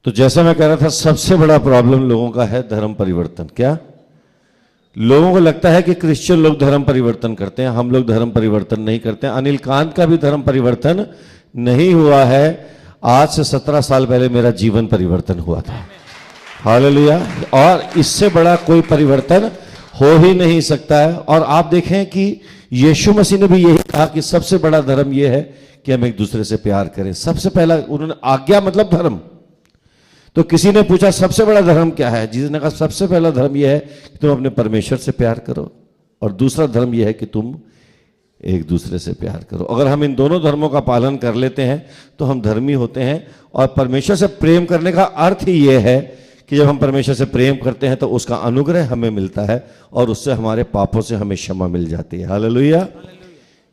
तो जैसा मैं कह रहा था, सबसे बड़ा प्रॉब्लम लोगों का है धर्म परिवर्तन। क्या लोगों को लगता है कि क्रिश्चियन लोग धर्म परिवर्तन करते हैं, हम लोग धर्म परिवर्तन नहीं करते हैं। अनिल कांत का भी धर्म परिवर्तन नहीं हुआ है। आज से 17 साल पहले मेरा जीवन परिवर्तन हुआ था। हालेलुया। और इससे बड़ा कोई परिवर्तन हो ही नहीं सकता है। और आप देखें कि यीशु मसीह ने भी यही कहा कि सबसे बड़ा धर्म यह है कि हम एक दूसरे से प्यार करें। सबसे पहला उन्होंने आज्ञा मतलब धर्म। तो किसी ने पूछा सबसे बड़ा धर्म क्या है? जिसने कहा सबसे पहला धर्म यह है कि तुम अपने परमेश्वर से प्यार करो, और दूसरा धर्म यह है कि तुम एक दूसरे से प्यार करो। अगर हम इन दोनों धर्मों का पालन कर लेते हैं तो हम धर्मी होते हैं। और परमेश्वर से प्रेम करने का अर्थ ही यह है कि जब हम परमेश्वर से प्रेम करते हैं तो उसका अनुग्रह हमें मिलता है और उससे हमारे पापों से हमें क्षमा मिल जाती है। हालेलुया।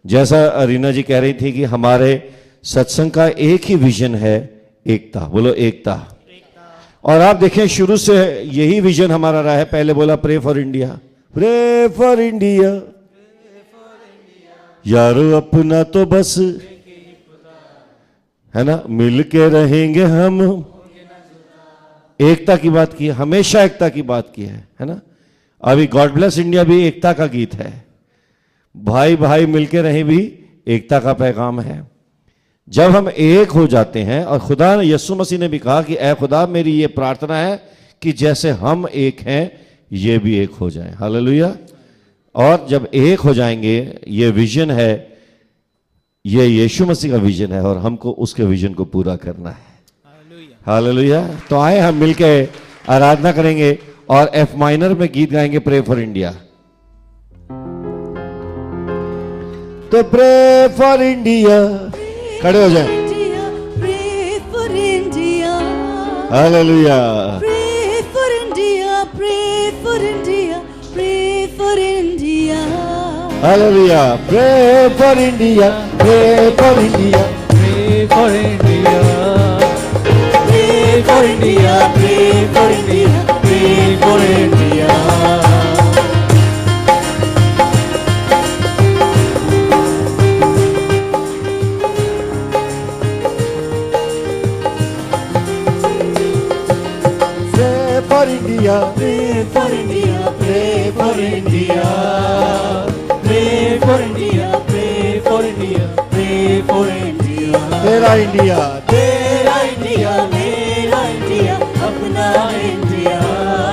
जैसा रीना जी कह रही थी कि हमारे सत्संग का एक ही विजन है, एकता। बोलो एकता। और आप देखें शुरू से यही विजन हमारा रहा है। पहले बोला pray for India, pray for India, यारो अपना तो बस है ना, मिल के रहेंगे हम। एकता की बात की है, हमेशा एकता की बात की है ना। अभी गॉड ब्लेस इंडिया भी एकता का गीत है। भाई भाई मिलके रहें भी एकता का पैगाम है। जब हम एक हो जाते हैं, और खुदा यीशु मसीह ने भी कहा कि ऐ खुदा मेरी ये प्रार्थना है कि जैसे हम एक हैं ये भी एक हो जाएं। हालेलुया। और जब एक हो जाएंगे, ये विजन है, ये यीशु मसीह का विजन है, और हमको उसके विजन को पूरा करना है। हालेलुया। तो आए हम मिलके आराधना करेंगे और एफ माइनर में गीत गाएंगे प्रे फॉर इंडिया। तो प्रे फॉर इंडिया, खड़े हो जाए। Pray for India. Hallelujah. Pray for India. Pray for India. Pray for India. Hallelujah. Pray for India, pray for India, Pray for India. Pray for India. Pray for India. Pray for India. Pray for India, Pray for India. Pray for India. Pray for India. Pray for India. Pray for India. तेरा India, तेरा India, मेरा India, अपना India.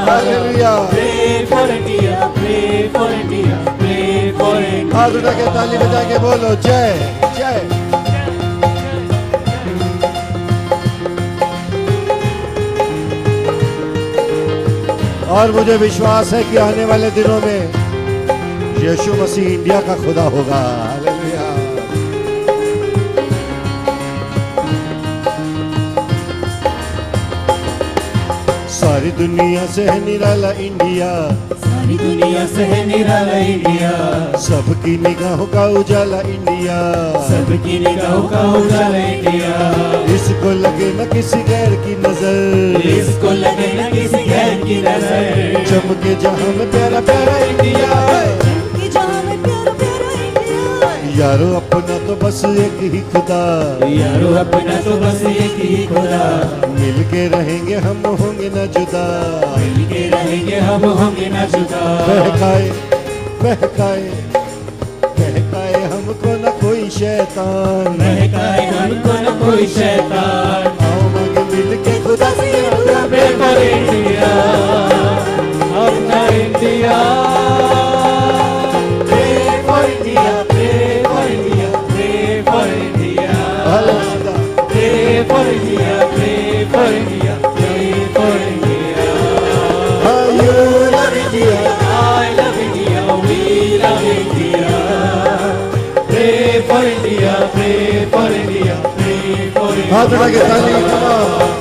Hallelujah. Pray for India. Pray for India. Pray for India. हाथ उठा के ताली बजा के बोलो जय जय। और मुझे विश्वास है कि आने वाले दिनों में यीशु मसीह इंडिया का खुदा होगा। हालेलुया। सारी दुनिया से है निराला इंडिया, सारी दुनिया से है निराला इंडिया, सबकी निगाहों का उजाला इंडिया, सबकी निगाहों का उजाला इंडिया। इसको लगे न किसी गैर की नजर, इसको लगे न किसी गैर की नजर, चमके जहां में प्यारा प्यारा इंडिया। कि जहाँ में प्यारा प्यारा इंडिया। यारो अपना तो बस एक ही खुदा, यारो अपना तो बस एक ही खुदा, मिल के रहेंगे हम होंगे न जुदा। मिलके रहेंगे हम होंगे न जुदा। बहकाए बहकाए बहकाए हमको न कोई शैतान, महकाए हमको न कोई शैतान। आओ मगे मिल के खुदा से Pray for India, अपना India. Pray for India, pray for India, pray for India. Pray for India, pray for India, pray for India. You love India, I love India, we love India. Pray for India, pray for India, pray for India. हाथ उठा के ताली कमाओ।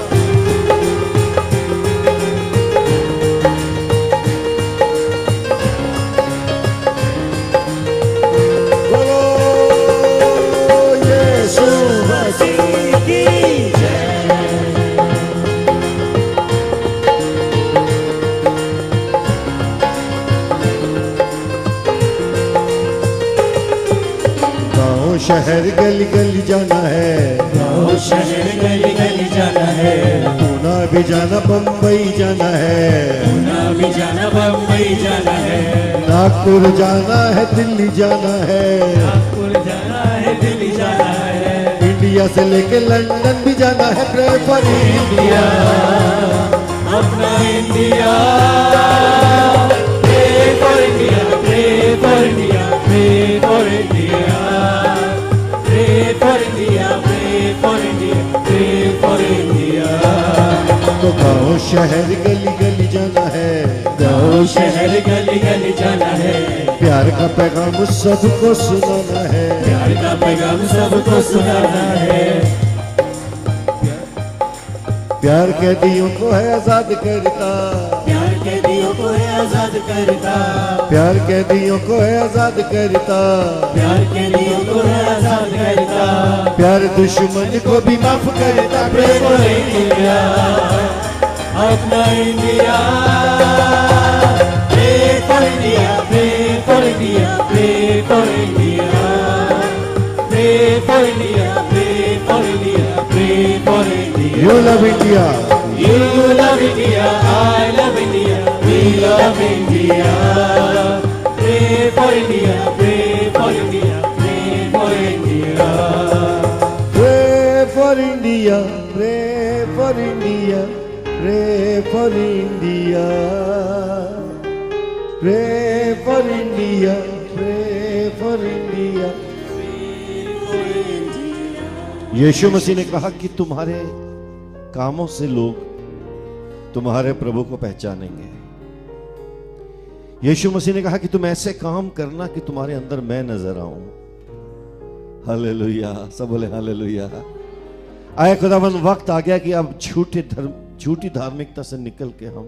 शहर गली गली जाना है, गाँव शहर गली गली जाना है, पूना भी जाना, बम्बई जाना है, पूना भी जाना, बम्बई जाना है, नागपुर जाना है, दिल्ली जाना है, नागपुर जाना है, दिल्ली जाना है, इंडिया से लेके लंदन भी जाना है। प्रे फॉर इंडिया, अपना India, pray for India, pray for India, pray for India, pray for India, pray for India, pray for India. तो गाँव शहर गली गली जाना है, गाँव शहर गली गली जाना है, प्यार का पैगाम सबको सुनाना है, प्यार का पैगाम सबको सुनाना है, प्यार कैदियों को है आजाद करता, प्यार कैदियों को है आजाद करता, प्यार कैदियों को है आजाद करता, प्यार कैदियों को है आजाद करता, प्यार दुश्मन को भी माफ करता। Pray pray for for India, अपना India, pray for India, pray for India, pray for India, pray for India, pray for India, pray for India. You love India, You love India, I love India, we love India. Pray for India, pray for India, pray for India. Pray for India, pray for India, pray for India, pray for India, pray for India. Yeshu Masih ने कहा कि तुम्हारे कामों से लोग तुम्हारे प्रभु को पहचानेंगे। यीशु मसीह ने कहा कि तुम ऐसे काम करना कि तुम्हारे अंदर मैं नजर आऊं। हालेलुया, सब बोले हालेलुया। आए खुदावन, वक्त आ गया कि अब झूठी धार्मिकता से निकल के हम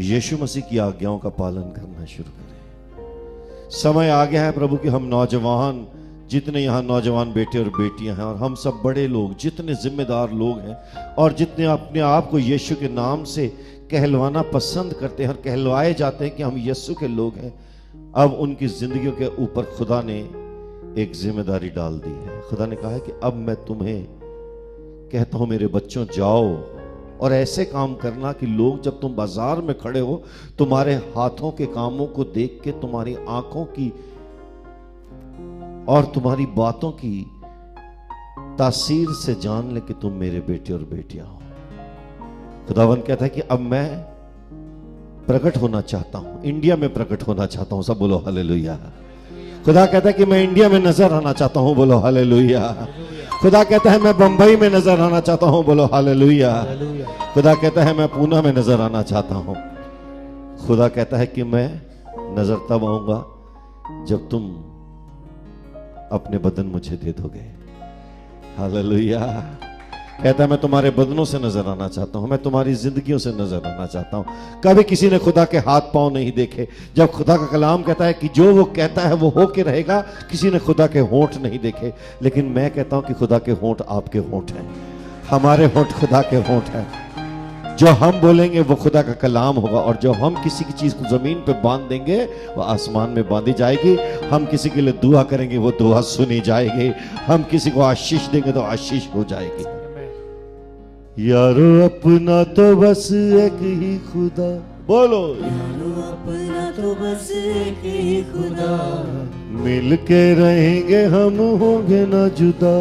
यीशु मसीह की आज्ञाओं का पालन करना शुरू करें। समय आ गया है प्रभु कि हम नौजवान, जितने यहाँ नौजवान बेटे और बेटियां हैं, और हम सब बड़े लोग, जितने जिम्मेदार लोग हैं और जितने अपने आप को यीशु के नाम से कहलवाना पसंद करते हैं और कहलवाए जाते हैं कि हम यीशु के लोग हैं, अब उनकी जिंदगियों के ऊपर खुदा ने एक जिम्मेदारी डाल दी है। खुदा ने कहा है कि अब मैं तुम्हें कहता हूं मेरे बच्चों, जाओ और ऐसे काम करना कि लोग जब तुम बाजार में खड़े हो, तुम्हारे हाथों के कामों को देख के तुम्हारी आंखों की और तुम्हारी बातों की तासीर से जान ले कि तुम मेरे बेटे और बेटियां हो। खुदावन कहता है कि अब मैं प्रकट होना चाहता हूं, इंडिया में प्रकट होना चाहता हूं। सब बोलो हालेलुया। खुदा कहता है कि मैं इंडिया में नजर आना चाहता हूं। बोलो हालेलुया। खुदा कहता है मैं बंबई में नजर आना चाहता हूं। बोलो हालेलुया। खुदा कहता है मैं पूना में नजर आना चाहता हूं। खुदा कहता है कि मैं नजर तब आऊंगा जब तुम अपने बदन मुझे दे दोगे। हालेलुया। कहता है मैं तुम्हारे बदनों से नजर आना चाहता हूं, मैं तुम्हारी जिंदगियों से नजर आना चाहता हूं। कभी किसी ने खुदा के हाथ पांव नहीं देखे। जब खुदा का कलाम कहता है कि जो वो कहता है वो होके रहेगा, किसी ने खुदा के होंठ नहीं देखे, लेकिन मैं कहता हूं कि खुदा के होंठ आपके होंठ हैं, हमारे होंठ खुदा के होंठ हैं। जो हम बोलेंगे वो खुदा का कलाम होगा, और जो हम किसी की चीज को जमीन पे बांध देंगे वो आसमान में बांधी जाएगी। हम किसी के लिए दुआ करेंगे वो दुआ सुनी जाएगी। हम किसी को आशीष देंगे तो आशीष हो जाएगी। यारो अपना तो बस एक ही खुदा, बोलो यारो अपना तो बस एक ही खुदा, मिल के रहेंगे हम होंगे ना जुदा,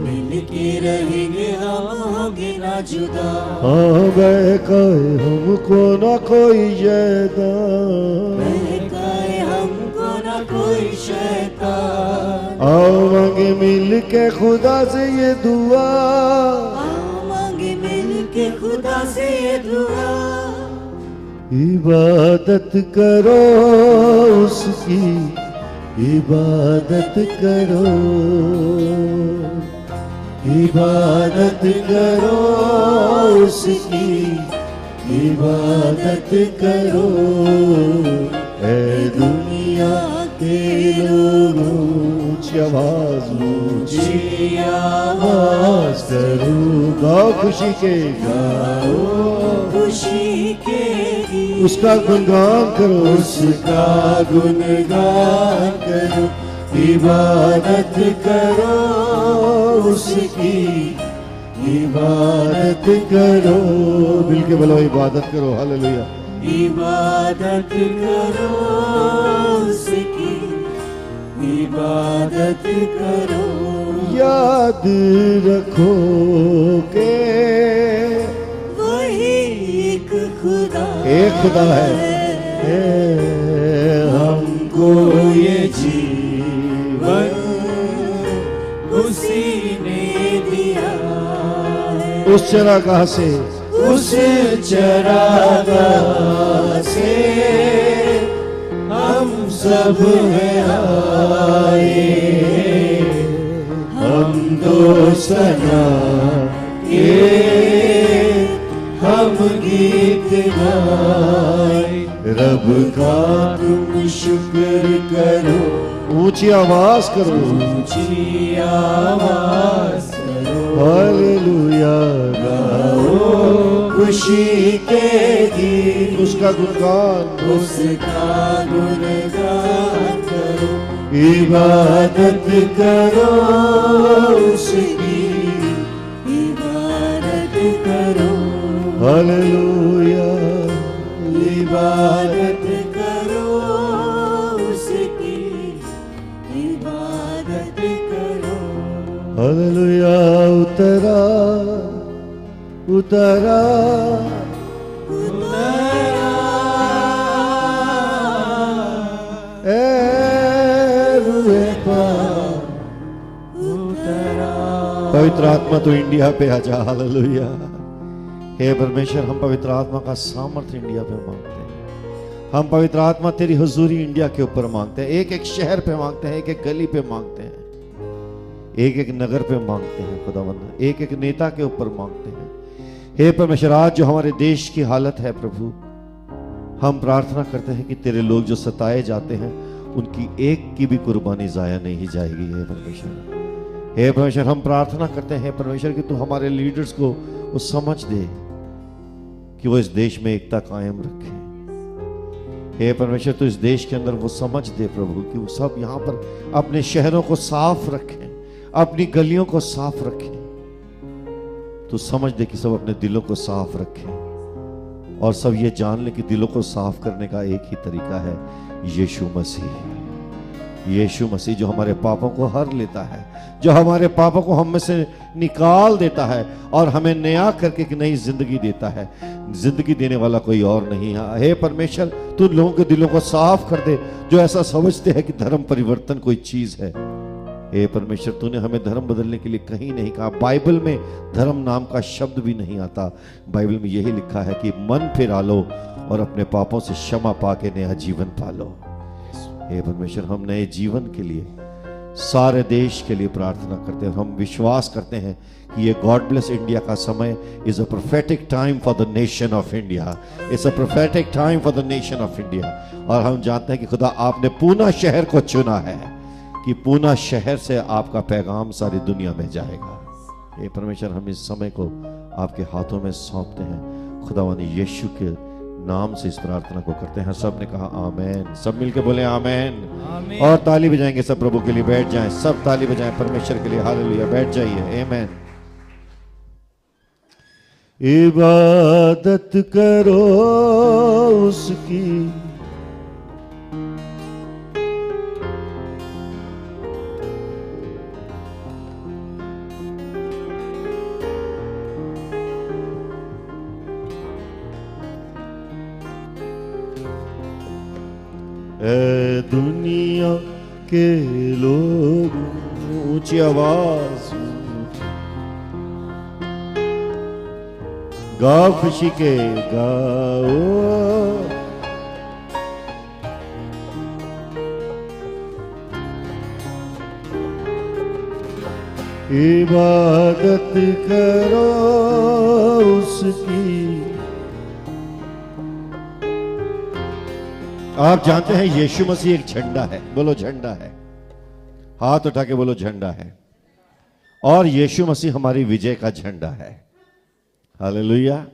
मिल के रहेंगे हम होंगे ना जुदा। हाँ बहकाए हमको ना कोई शैतान, बहकाए हमको ना कोई शैतान। आओ मांगे मिल के खुदा से ये दुआ, आओ मांगे मिल के खुदा से ये दुआ। इबादत करो उसकी, इबादत करो, इबादत करो उसकी, इबादत करो। ऐ दुनिया के लोगों ऊंची आवाज, ऊंची आवाज करो, गाओ खुशी के, गाओ खुशी के गीत, उसका गुणगान करो, उसका गुणगान करो। इबादत करो उसकी, इबादत करो, मिल के बोलो इबादत करो, हालेलुया। इबादत करो उसकी, इबादत करो। याद रखो के वही एक खुदा है, हमको ये जीवन उसी ने दिया है। उस चरागाह से, उस चरागाह से हम सब हैं आए, हम दोस्तना के हम गीत गाए। रब का तुम शुक्र करो, ऊंची आवाज करो, ऊंची आवाज करो। हालेलुया गाओ खुशी के गीत, उसका गुणगान, उसका गुणगान करो। इबादत करो उसकी, इबादत करो। हालेलुया। इबादत करो उसकी, इबादत करो। हालेलुया। उतरा उतरा ए रूहे पाक, पवित्र आत्मा तो इंडिया पे आजा, हालेलुया। हे परमेश्वर, हम पवित्र आत्मा का सामर्थ्य इंडिया पे मांगते हैं। हम पवित्र आत्मा तेरी हुजूरी इंडिया के ऊपर मांगते हैं। एक एक शहर पे मांगते हैं, एक एक गली पे मांगते हैं, एक एक नगर पे मांगते हैं खुदावंद, एक एक नेता के ऊपर मांगते हैं। हे परमेश्वर, आज जो हमारे देश की हालत है प्रभु, हम प्रार्थना करते हैं कि तेरे लोग जो सताए जाते हैं उनकी एक की भी कुर्बानी जाया नहीं जाएगी। हे परमेश्वर, हे परमेश्वर, हम प्रार्थना करते हैं परमेश्वर कि तू हमारे लीडर्स को वो समझ दे कि वो इस देश में एकता कायम रखे। हे परमेश्वर, तो इस देश के अंदर वो समझ दे प्रभु कि वो सब यहाँ पर अपने शहरों को साफ रखें, अपनी गलियों को साफ रखें। तो समझ दे कि सब अपने दिलों को साफ रखें और सब ये जान ले कि दिलों को साफ करने का एक ही तरीका है, यीशु मसीह। यीशु मसीह जो हमारे पापों को हर लेता है, जो हमारे पापों को हम में से निकाल देता है और हमें नया करके एक नई जिंदगी देता है। जिंदगी देने वाला कोई और नहीं है। हे परमेश्वर, तू लोगों के दिलों को साफ कर दे जो ऐसा समझते हैं कि धर्म परिवर्तन कोई चीज है। हे परमेश्वर, तूने हमें धर्म बदलने के लिए कहीं नहीं कहा। बाइबल में धर्म नाम का शब्द भी नहीं आता। बाइबल में यही लिखा है कि मन फिरा लो और अपने पापों से क्षमा पाके नया जीवन पालो। हे परमेश्वर, हम नए जीवन के लिए सारे देश के लिए प्रार्थना करते हैं। हम विश्वास करते हैं कि ये गॉड ब्लेस इंडिया का समय is a prophetic time for the nation of India. It's a prophetic time for the nation of India. और हम जानते हैं कि खुदा आपने पूना शहर को चुना है कि पूना शहर से आपका पैगाम सारी दुनिया में जाएगा। हे परमेश्वर, हम इस समय को आपके हाथों में सौंपते हैं। खुदावंद यीशु के नाम से इस प्रार्थना को करते हैं। सब ने कहा आमेन। सब मिलके बोले आमेन। और ताली बजाएंगे सब प्रभु के लिए। बैठ जाएं, सब ताली बजाएं परमेश्वर के लिए। हालेलुया। बैठ जाइए। आमेन। इबादत करो उसकी, ए दुनिया के लोग, ऊंची आवाज गाओ, खुशी के गाओ। इबादत करो उसकी। आप जानते हैं यीशु मसीह एक झंडा है। बोलो झंडा है। हाथ उठा के बोलो झंडा है। और यीशु मसीह हमारी विजय का झंडा है। हालेलुया।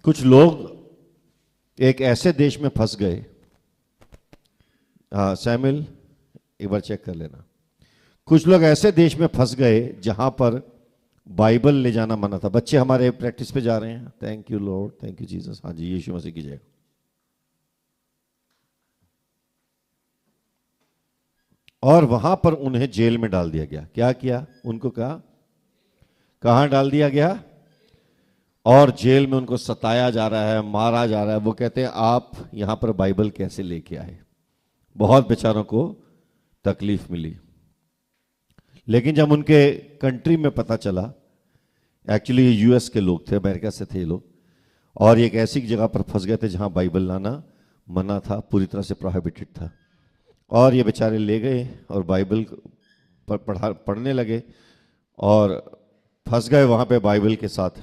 कुछ लोग एक ऐसे देश में फंस गए। हाँ सैमुअल, एक बार चेक कर लेना। कुछ लोग ऐसे देश में फंस गए जहां पर बाइबल ले जाना मना था। बच्चे हमारे प्रैक्टिस पे जा रहे हैं, thank you Lord, thank you Jesus. हाँ जी, यीशु मसीह की जय। और वहां पर उन्हें जेल में डाल दिया गया। क्या किया उनको? कहां डाल दिया गया? और जेल में उनको सताया जा रहा है, मारा जा रहा है। वो कहते हैं आप यहां पर बाइबल कैसे लेके आए? बहुत बेचारों को तकलीफ मिली। लेकिन जब उनके कंट्री में पता चला, एक्चुअली ये यूएस के लोग थे, अमेरिका से थे ये लोग, और एक ऐसी जगह पर फंस गए थे जहां बाइबल लाना मना था, पूरी तरह से प्रोहिबिटेड था। और ये बेचारे ले गए और बाइबल पढ़ने लगे और फंस गए वहां पे बाइबल के साथ।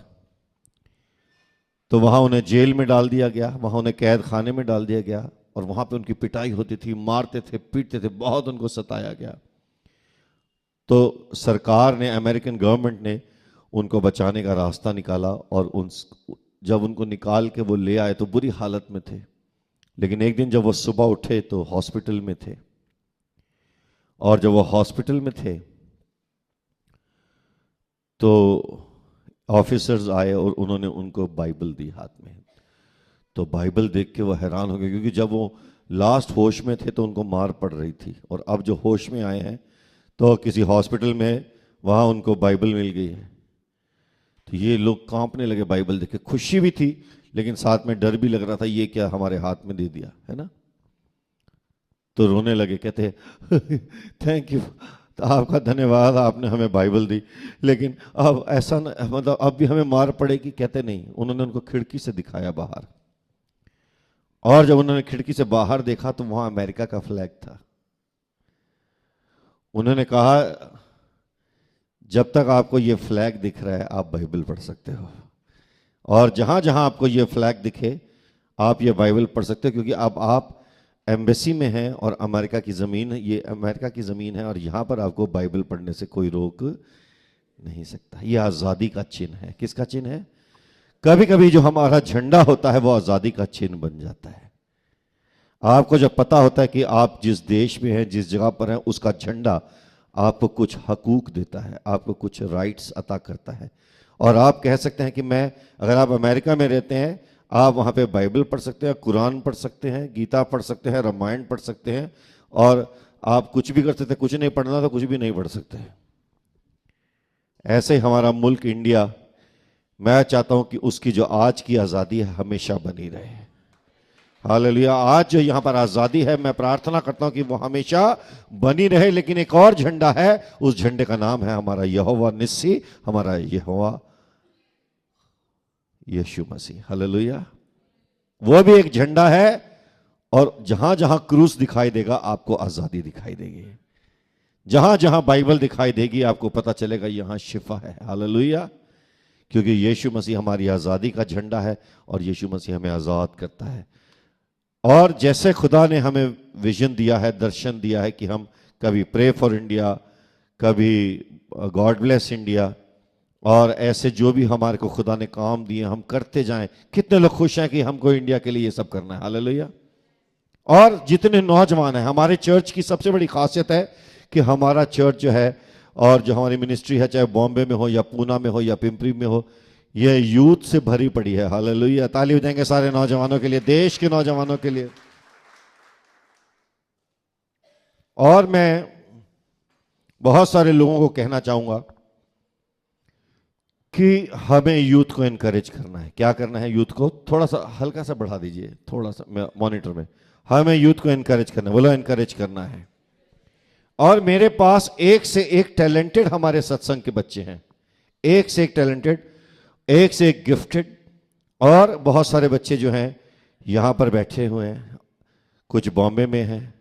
तो वहां उन्हें जेल में डाल दिया गया, वहां उन्हें कैद खाने में डाल दिया गया, और वहां पे उनकी पिटाई होती थी, मारते थे, पीटते थे, बहुत उनको सताया गया। तो सरकार ने, अमेरिकन गवर्नमेंट ने उनको बचाने का रास्ता निकाला, और जब उनको निकाल के वो ले आए तो बुरी हालत में थे। लेकिन एक दिन जब वो सुबह उठे तो हॉस्पिटल में थे, और जब वो हॉस्पिटल में थे तो ऑफिसर्स आए और उन्होंने उनको बाइबल दी हाथ में। तो बाइबल देख के वो हैरान हो गए, क्योंकि जब वो लास्ट होश में थे तो उनको मार पड़ रही थी, और अब जो होश में आए हैं तो किसी हॉस्पिटल में वहां उनको बाइबल मिल गई है। तो ये लोग कांपने लगे बाइबल देख के। खुशी भी थी लेकिन साथ में डर भी लग रहा था, ये क्या हमारे हाथ में दे दिया है ना। तो रोने लगे, कहते थैंक यू, तो आपका धन्यवाद, आपने हमें बाइबल दी, लेकिन अब ऐसा न, मतलब अब भी हमें मार पड़ेगी। कहते नहीं, उन्होंने उनको खिड़की से दिखाया बाहर, और जब उन्होंने खिड़की से बाहर देखा तो वहां अमेरिका का फ्लैग था। उन्होंने कहा जब तक आपको ये फ्लैग दिख रहा है आप बाइबल पढ़ सकते हो, और जहां जहां आपको ये फ्लैग दिखे आप ये बाइबल पढ़ सकते हो, क्योंकि अब आप एम्बेसी में हैं और अमेरिका की ज़मीन, ये अमेरिका की ज़मीन है, और यहाँ पर आपको बाइबल पढ़ने से कोई रोक नहीं सकता। ये आज़ादी का चिन्ह है। किसका चिन्ह है? कभी कभी जो हमारा झंडा होता है वो आज़ादी का चिन्ह बन जाता है। आपको जब पता होता है कि आप जिस देश में हैं, जिस जगह पर हैं, उसका झंडा आपको कुछ हकूक देता है, आपको कुछ राइट्स अता करता है, और आप कह सकते हैं कि मैं, अगर आप अमेरिका में रहते हैं, आप वहाँ पे बाइबल पढ़ सकते हैं, कुरान पढ़ सकते हैं, गीता पढ़ सकते हैं, रामायण पढ़ सकते हैं, और आप कुछ भी कर सकते हैं। कुछ नहीं पढ़ना तो कुछ भी नहीं पढ़ सकते। ऐसे ही हमारा मुल्क इंडिया, मैं चाहता हूं कि उसकी जो आज की आज़ादी है हमेशा बनी रहे। हालेलुया। आज जो यहाँ पर आज़ादी है, मैं प्रार्थना करता हूं कि वो हमेशा बनी रहे। लेकिन एक और झंडा है, उस झंडे का नाम है हमारा यहोवा निस्सी, हमारा यहोवा यीशु मसीह। हालेलुया। वो भी एक झंडा है, और जहां जहां क्रूस दिखाई देगा आपको आज़ादी दिखाई देगी। जहां जहां बाइबल दिखाई देगी आपको पता चलेगा यहां शिफा है। हालेलुया। क्योंकि यीशु मसीह हमारी आज़ादी का झंडा है, और यीशु मसीह हमें आज़ाद करता है। और जैसे खुदा ने हमें विजन दिया है, दर्शन दिया है कि हम कभी प्रे फॉर इंडिया, कभी गॉड ब्लेस इंडिया, और ऐसे जो भी हमारे को खुदा ने काम दिए हम करते जाएं। कितने लोग खुश हैं कि हमको इंडिया के लिए ये सब करना है। हालेलुया। और जितने नौजवान हैं, हमारे चर्च की सबसे बड़ी खासियत है कि हमारा चर्च जो है, और जो हमारी मिनिस्ट्री है, चाहे बॉम्बे में हो या पूना में हो या पिंपरी में हो, ये यूथ से भरी पड़ी है। हालेलुया। ताली बजाएंगे सारे नौजवानों के लिए, देश के नौजवानों के लिए। और मैं बहुत सारे लोगों को कहना चाहूंगा कि हमें यूथ को एनकरेज करना है। क्या करना है? यूथ को थोड़ा सा हल्का सा बढ़ा दीजिए, थोड़ा सा मॉनिटर में। हमें यूथ को एनकरेज करना है, बोलो एनकरेज करना है। और मेरे पास एक से एक टैलेंटेड हमारे सत्संग के बच्चे हैं, एक से एक टैलेंटेड, एक से एक गिफ्टेड, और बहुत सारे बच्चे जो हैं यहां पर बैठे हुए हैं, कुछ बॉम्बे में हैं।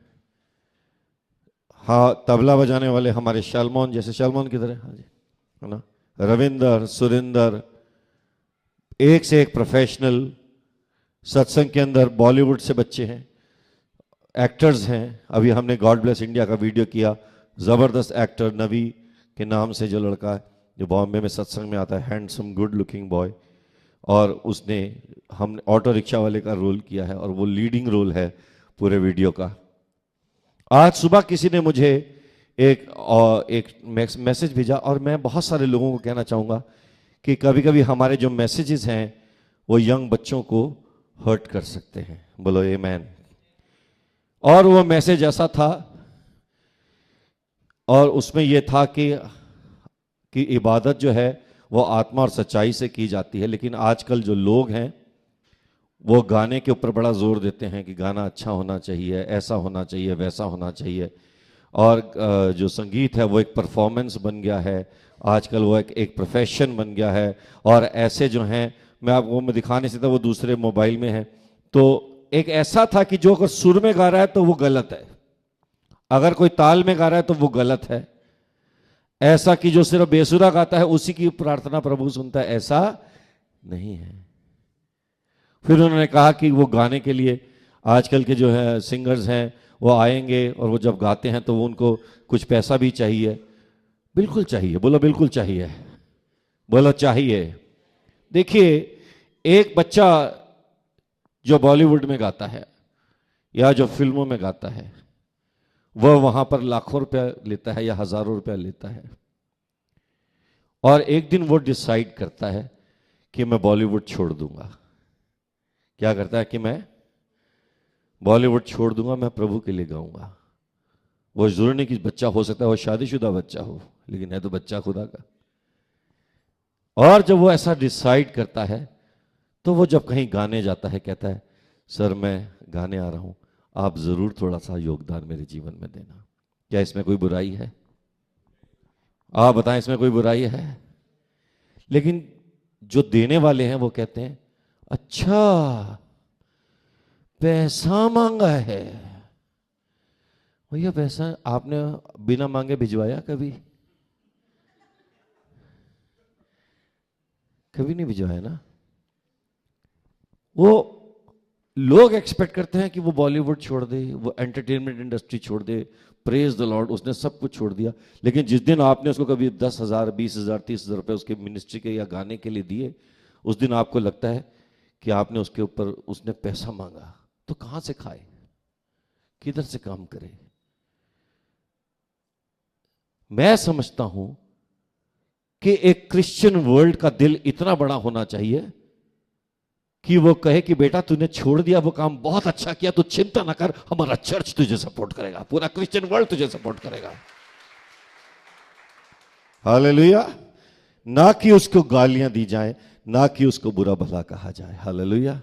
हाँ, तबला बजाने वाले हमारे शलमोन, जैसे शलमोन की तरह, हाँ जी, है ना, रविंदर, सुरिंदर, एक से एक प्रोफेशनल। सत्संग के अंदर बॉलीवुड से बच्चे हैं, एक्टर्स हैं। अभी हमने गॉड ब्लेस इंडिया का वीडियो किया, ज़बरदस्त एक्टर नवी के नाम से जो लड़का है, जो बॉम्बे में सत्संग में आता है, हैंडसम गुड लुकिंग बॉय, और उसने, हमने ऑटो रिक्शा वाले का रोल किया है, और वो लीडिंग रोल है पूरे वीडियो का। आज सुबह किसी ने मुझे एक मैसेज भेजा, और मैं बहुत सारे लोगों को कहना चाहूँगा कि कभी कभी हमारे जो मैसेजेस हैं वो यंग बच्चों को हर्ट कर सकते हैं। बोलो आमीन। और वो मैसेज ऐसा था, और उसमें ये था कि इबादत जो है वो आत्मा और सच्चाई से की जाती है, लेकिन आजकल जो लोग हैं वो गाने के ऊपर बड़ा जोर देते हैं कि गाना अच्छा होना चाहिए, ऐसा होना चाहिए, वैसा होना चाहिए। और जो संगीत है वो एक परफॉर्मेंस बन गया है आजकल, वो एक प्रोफेशन बन गया है। और ऐसे जो हैं, मैं आपको मैं दिखा नहीं सकता, वो दूसरे मोबाइल में है। तो एक ऐसा था कि जो अगर सुर में गा रहा है तो वो गलत है, अगर कोई ताल में गा रहा है तो वो गलत है। ऐसा कि जो सिर्फ बेसुरा गाता है उसी की प्रार्थना प्रभु सुनता है, ऐसा नहीं है। फिर उन्होंने कहा कि वो गाने के लिए आजकल के जो है सिंगर्स हैं वो आएंगे, और वो जब गाते हैं तो वो उनको कुछ पैसा भी चाहिए। बिल्कुल चाहिए, बोलो बिल्कुल चाहिए, बोलो चाहिए। देखिए, एक बच्चा जो बॉलीवुड में गाता है या जो फिल्मों में गाता है, वह वहां पर लाखों रुपया लेता है या हजारों रुपया लेता है, और एक दिन वो डिसाइड करता है कि मैं बॉलीवुड छोड़ दूंगा। क्या करता है कि मैं बॉलीवुड छोड़ दूंगा, मैं प्रभु के लिए गाऊंगा। वो जरूरी नहीं कि बच्चा हो सकता है वो शादीशुदा बच्चा हो, लेकिन है तो बच्चा खुदा का। और जब वो ऐसा डिसाइड करता है तो वो जब कहीं गाने जाता है, कहता है सर मैं गाने आ रहा हूं, आप जरूर थोड़ा सा योगदान मेरे जीवन में देना। क्या इसमें कोई बुराई है? आप बताएं, इसमें कोई बुराई है? लेकिन जो देने वाले हैं वो कहते हैं अच्छा पैसा मांगा है। भैया पैसा आपने बिना मांगे भिजवाया कभी? कभी नहीं भिजवाया ना। वो लोग एक्सपेक्ट करते हैं कि वो बॉलीवुड छोड़ दे, वो एंटरटेनमेंट इंडस्ट्री छोड़ दे। प्रेज द लॉर्ड, उसने सब कुछ छोड़ दिया। लेकिन जिस दिन आपने उसको कभी 10,000, 20,000, 30,000 रुपए उसके मिनिस्ट्री के या गाने के लिए दिए, उस दिन आपको लगता है कि आपने उसके ऊपर, उसने पैसा मांगा। तो कहां से खाए, किधर से काम करे? मैं समझता हूं कि एक क्रिश्चियन वर्ल्ड का दिल इतना बड़ा होना चाहिए कि वो कहे कि बेटा तूने छोड़ दिया वो काम, बहुत अच्छा किया, तू चिंता ना कर, हमारा चर्च तुझे सपोर्ट करेगा, पूरा क्रिश्चियन वर्ल्ड तुझे सपोर्ट करेगा। हालेलुया। ना कि उसको गालियां दी जाए, ना कि उसको बुरा भला कहा जाए। हालेलुया।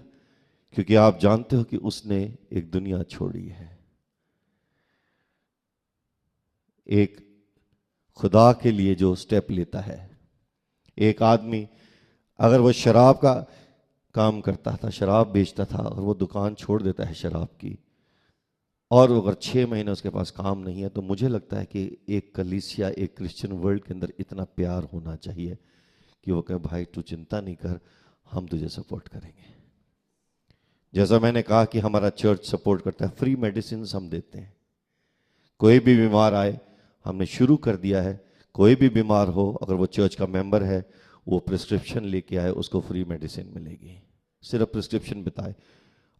क्योंकि आप जानते हो कि उसने एक दुनिया छोड़ी है। एक खुदा के लिए जो स्टेप लेता है, एक आदमी अगर वो शराब का काम करता था, शराब बेचता था, और वो दुकान छोड़ देता है शराब की, और अगर 6 महीने उसके पास काम नहीं है, तो मुझे लगता है कि एक कलीसिया, एक क्रिश्चियन वर्ल्ड के अंदर इतना प्यार होना चाहिए कि वो कहे भाई तू चिंता नहीं कर, हम तुझे सपोर्ट करेंगे। जैसा मैंने कहा कि हमारा चर्च सपोर्ट करता है, फ्री मेडिसिन हम देते हैं। कोई भी बीमार आए, हमने शुरू कर दिया है, कोई भी बीमार हो, अगर वो चर्च का मेंबर है, वो प्रिस्क्रिप्शन लेके आए, उसको फ्री मेडिसिन मिलेगी। सिर्फ प्रिस्क्रिप्शन बताए।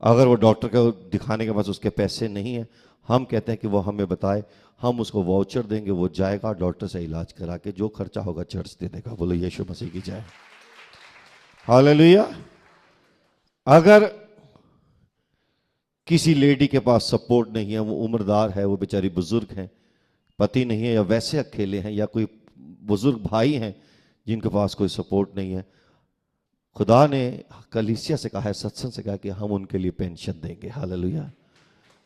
अगर वो डॉक्टर को दिखाने के पास उसके पैसे नहीं है, हम कहते हैं कि वो हमें बताए, हम उसको वाउचर देंगे, वो जाएगा डॉक्टर से इलाज करा के, जो खर्चा होगा चर्च दे देगा। बोलो यीशु मसीह की जय। हालेलुया। अगर किसी लेडी के पास सपोर्ट नहीं है, वो उम्रदार है, वो बेचारी बुजुर्ग है, पति नहीं है, या वैसे अकेले हैं, या कोई बुजुर्ग भाई हैं जिनके पास कोई सपोर्ट नहीं है, खुदा ने कलीसिया से कहा है, सत्संग से कहा कि हम उनके लिए पेंशन देंगे। हालेलुया।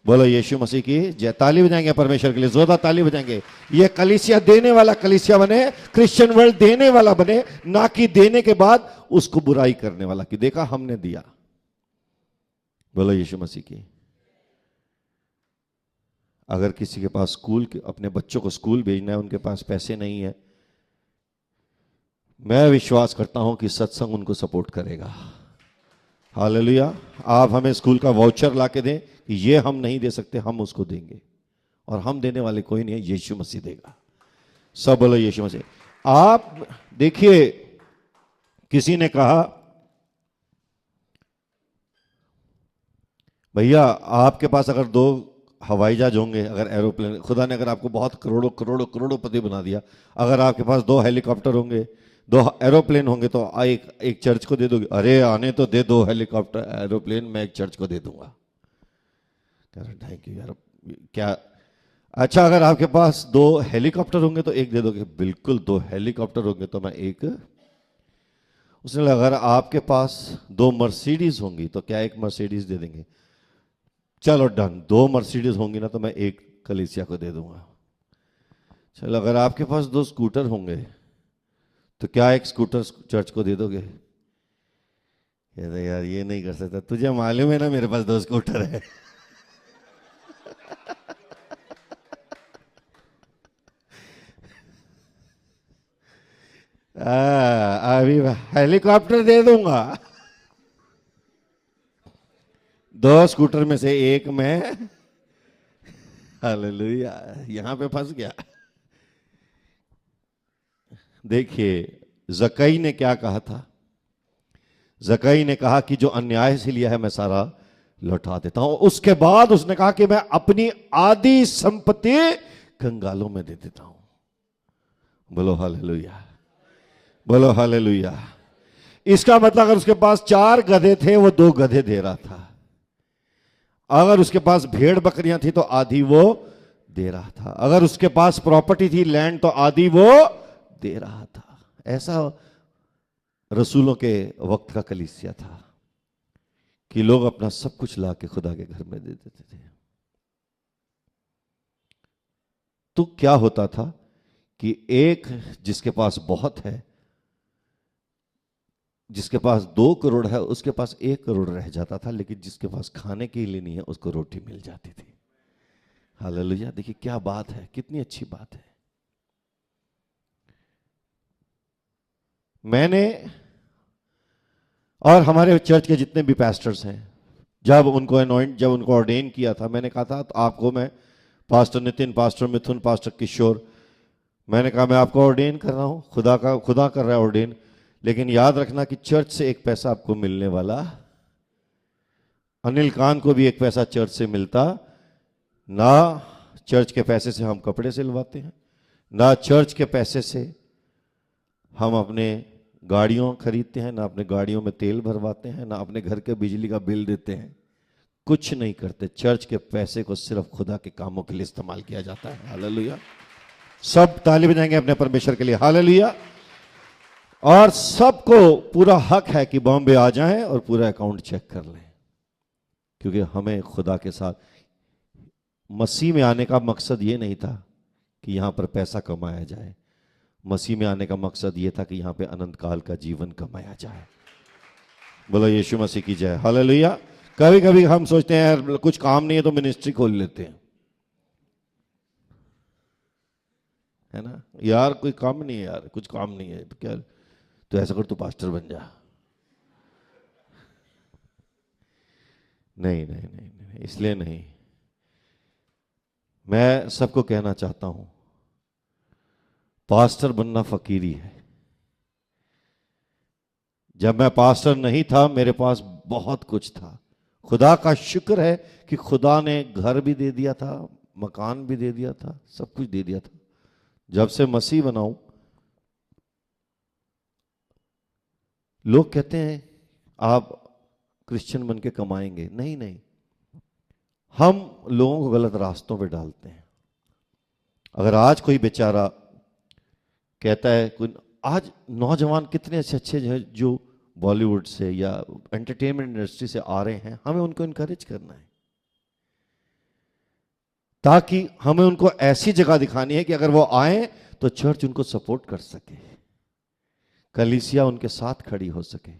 बोलो यीशु मसीह की जय। ताली बजाएंगे परमेश्वर के लिए, जोरदार ताली बजाएंगे। ये कलीसिया देने वाला कलीसिया बने, क्रिश्चियन वर्ल्ड देने वाला बने, ना कि देने के बाद उसको बुराई करने वाला कि देखा हमने दिया। बोलो यीशु मसीह की। अगर किसी के पास स्कूल के, अपने बच्चों को स्कूल भेजना है, उनके पास पैसे नहीं है, मैं विश्वास करता हूं कि सत्संग उनको सपोर्ट करेगा। हालेलुया। आप हमें स्कूल का वाउचर ला के दें कि ये हम नहीं दे सकते, हम उसको देंगे, और हम देने वाले कोई नहीं है, यीशु मसीह देगा। सब बोलो यीशु मसीह। आप देखिए, किसी ने कहा भैया आपके पास अगर 2 हवाई जहाज होंगे, अगर एरोप्लेन, खुदा ने अगर आपको बहुत करोड़ों करोड़ों करोड़ोंपति बना दिया, अगर आपके पास 2 हेलीकॉप्टर होंगे, 2 एरोप्लेन होंगे, तो एक चर्च को दे दोगे? अरे आने तो दे 2 हेलीकॉप्टर एरोप्लेन, मैं एक चर्च को दे दूंगा। थैंक यू यार, क्या अच्छा, अगर आपके पास 2 हेलीकॉप्टर होंगे तो एक दे दोगे? बिल्कुल, 2 हेलीकॉप्टर होंगे तो मैं एक। उसने लगा अगर आपके पास 2 मर्सिडीज होंगी तो क्या एक मर्सिडीज दे देंगे? चलो डन, 2 मर्सिडीज होंगी ना तो मैं एक कलीसिया को दे दूंगा। चलो अगर आपके पास 2 स्कूटर होंगे तो क्या एक स्कूटर चर्च को दे दोगे? यार ये नहीं कर सकता, तुझे मालूम है ना मेरे पास 2 स्कूटर है। अभी हेलीकॉप्टर दे दूंगा, 2 स्कूटर में से एक मैं। हालेलुया, यहां पे फंस गया। देखिए जकई ने क्या कहा था? जकई ने कहा कि जो अन्याय से लिया है मैं सारा लौटा देता हूं। उसके बाद उसने कहा कि मैं अपनी आधी संपत्ति कंगालों में दे देता हूं। बोलो हालेलुया, बोलो हालेलुया। इसका मतलब अगर उसके पास 4 गधे थे वो 2 गधे दे रहा था, अगर उसके पास भेड़ बकरियां थी तो आधी वो दे रहा था, अगर उसके पास प्रॉपर्टी थी लैंड तो आधी वो दे रहा था। ऐसा रसूलों के वक्त का कलीसिया था कि लोग अपना सब कुछ ला के खुदा के घर में दे देते थे। तो क्या होता था कि एक जिसके पास बहुत है, जिसके पास 2 करोड़ है, उसके पास 1 करोड़ रह जाता था, लेकिन जिसके पास खाने के लिए नहीं है उसको रोटी मिल जाती थी। हालेलुया, देखिए क्या बात है, कितनी अच्छी बात है। मैंने और हमारे चर्च के जितने भी पास्टर्स हैं, जब उनको ऑर्डेन किया था, मैंने कहा था तो आपको मैं, पास्टर नितिन, पास्टर मिथुन, पास्टर किशोर, मैंने कहा मैं आपको ऑर्डेन कर रहा हूं, खुदा कर रहा है ऑर्डेन, लेकिन याद रखना कि चर्च से 1 पैसा आपको मिलने वाला। अनिल कान को भी 1 पैसा चर्च से मिलता ना। चर्च के पैसे से हम कपड़े सिलवाते हैं, ना चर्च के पैसे से हम अपने गाड़ियों खरीदते हैं, ना अपने गाड़ियों में तेल भरवाते हैं, ना अपने घर के बिजली का बिल देते हैं, कुछ नहीं करते। चर्च के पैसे को सिर्फ खुदा के कामों के लिए इस्तेमाल किया जाता है। हालेलुया, सब ताली बजाएंगे अपने परमेश्वर के लिए। हालेलुया। और सबको पूरा हक है कि बॉम्बे आ जाएं और पूरा अकाउंट चेक कर लें, क्योंकि हमें खुदा के साथ मसीह में आने का मकसद ये नहीं था कि यहां पर पैसा कमाया जाए। मसीह में आने का मकसद ये था कि यहां पे अनंत काल का जीवन कमाया जाए। बोलो यीशु मसीह की जय। हालेलुया। कभी कभी हम सोचते हैं यार कुछ काम नहीं है तो मिनिस्ट्री खोल लेते हैं, है ना यार, कोई काम नहीं है यार, कुछ काम नहीं है तो क्या, तो ऐसा कर, तू पास्टर बन जा। नहीं नहीं नहीं नहीं, इसलिए नहीं। मैं सबको कहना चाहता हूं, पास्टर बनना फकीरी है। जब मैं पास्टर नहीं था मेरे पास बहुत कुछ था। खुदा का शुक्र है कि खुदा ने घर भी दे दिया था, मकान भी दे दिया था, सब कुछ दे दिया था। जब से मसीह बनाऊं, लोग कहते हैं आप क्रिश्चियन बन के कमाएंगे। नहीं नहीं, हम लोगों को गलत रास्तों पे डालते हैं। अगर आज कोई बेचारा कहता है, कोई आज नौजवान कितने अच्छे अच्छे जो बॉलीवुड से या एंटरटेनमेंट इंडस्ट्री से आ रहे हैं, हमें उनको इनकरेज करना है, ताकि हमें उनको ऐसी जगह दिखानी है कि अगर वो आए तो चर्च उनको सपोर्ट कर सके, कलीसिया उनके साथ खड़ी हो सके,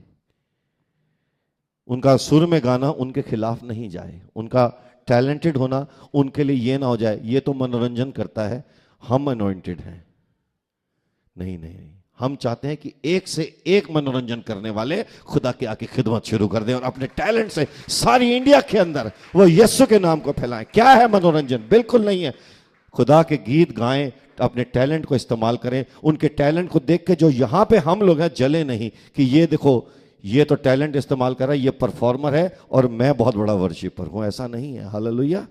उनका सुर में गाना उनके खिलाफ नहीं जाए, उनका टैलेंटेड होना उनके लिए ये ना हो जाए ये तो मनोरंजन करता है, हम अनॉइंटेड हैं। नहीं नहीं नहीं, हम चाहते हैं कि एक से एक मनोरंजन करने वाले खुदा के आके खिदमत शुरू कर दें और अपने टैलेंट से सारी इंडिया के अंदर वो यीशु के नाम को फैलाएं। क्या है मनोरंजन? बिल्कुल नहीं है। खुदा के गीत गाएं, अपने टैलेंट को इस्तेमाल करें। उनके टैलेंट को देख के जो यहां पे हम लोग हैं जले नहीं कि ये देखो ये तो टैलेंट इस्तेमाल कर रहा है, ये परफॉर्मर है और मैं बहुत बड़ा वर्शिपर हूं। ऐसा नहीं है। हालेलुया।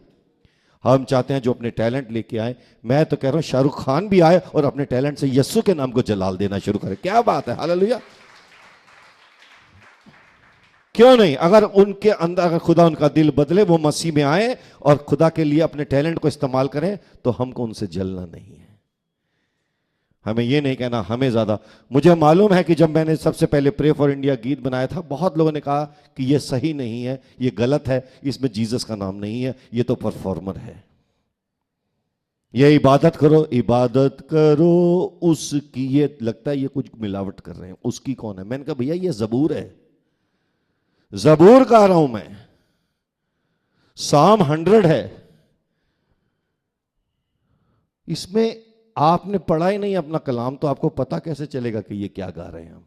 हम चाहते हैं जो अपने टैलेंट लेके आए। मैं तो कह रहा हूं शाहरुख खान भी आए और अपने टैलेंट से यीशु के नाम को जलाल देना शुरू करे। क्या बात है, हालेलुया। क्यों नहीं? अगर उनके अंदर, अगर खुदा उनका दिल बदले, वो मसीह में आए और खुदा के लिए अपने टैलेंट को इस्तेमाल करें, तो हमको उनसे जलना नहीं है। हमें ये नहीं कहना हमें ज्यादा। मुझे मालूम है कि जब मैंने सबसे पहले प्रे फॉर इंडिया गीत बनाया था, बहुत लोगों ने कहा कि ये सही नहीं है, ये गलत है, इसमें जीसस का नाम नहीं है, ये तो परफॉर्मर है। ये इबादत करो उसकी, ये लगता है ये कुछ मिलावट कर रहे हैं। उसकी कौन है? मैंने कहा भैया ये जबूर है, जबूर गा रहा हूं मैं, साम 100 है। इसमें आपने पढ़ा ही नहीं अपना कलाम, तो आपको पता कैसे चलेगा कि ये क्या गा रहे हैं हम?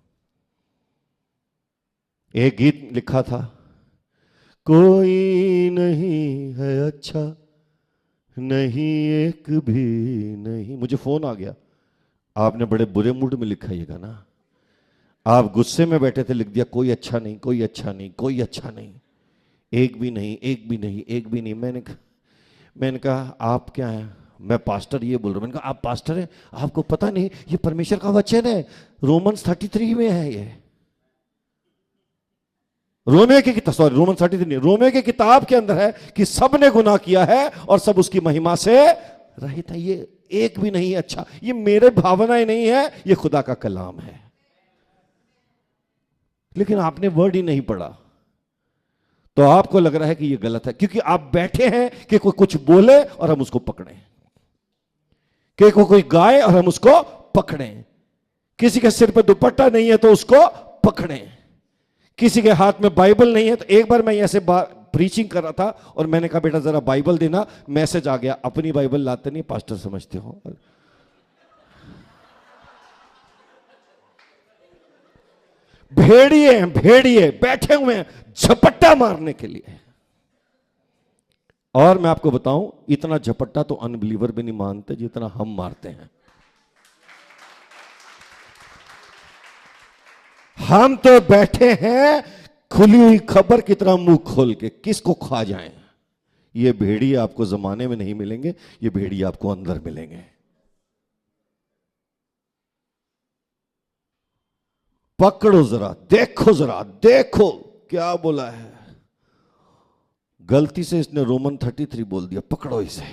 एक गीत लिखा था, कोई नहीं है अच्छा, नहीं एक भी नहीं। मुझे फोन आ गया, आपने बड़े बुरे मूड में लिखा ये गाना, आप गुस्से में बैठे थे, लिख दिया कोई अच्छा नहीं, कोई अच्छा नहीं, कोई अच्छा नहीं, एक भी नहीं, एक भी नहीं, एक भी नहीं। मैंने कहा आप क्या हैं? मैं पास्टर ये बोल रहा हूं। मैंने कहा आप पास्टर हैं, आपको पता नहीं ये परमेश्वर का वचन है, रोमन्स 33 में है। ये रोमे की रोमन 33 नहीं, रोमे की किताब के अंदर है कि सब ने गुनाह किया है और सब उसकी महिमा से रहित है। ये एक भी नहीं अच्छा, ये मेरे भावनाएं नहीं है, ये खुदा का कलाम है। लेकिन आपने वर्ड ही नहीं पढ़ा, तो आपको लग रहा है कि ये गलत है, क्योंकि आप बैठे हैं कि कोई कुछ बोले और हम उसको पकड़ें, कि कोई गाए और हम उसको पकड़ें, किसी के सिर पे दुपट्टा नहीं है तो उसको पकड़ें, किसी के हाथ में बाइबल नहीं है तो। एक बार मैं ऐसे प्रीचिंग कर रहा था और मैंने कहा बेटा जरा बाइबल देना, मैसेज आ गया, अपनी बाइबल लाते नहीं, पास्टर समझते हो। भेड़िए बैठे हुए हैं झपट्टा मारने के लिए। और मैं आपको बताऊं, इतना झपट्टा तो अनबिलीवर भी नहीं मानते जितना हम मारते हैं। हम तो बैठे हैं खुली हुई खबर की तरह मुंह खोल के, किसको खा जाएं। ये भेड़िए आपको जमाने में नहीं मिलेंगे, ये भेड़िए आपको अंदर मिलेंगे। पकड़ो जरा, देखो क्या बोला है। गलती से इसने रोमन 33 बोल दिया, पकड़ो इसे।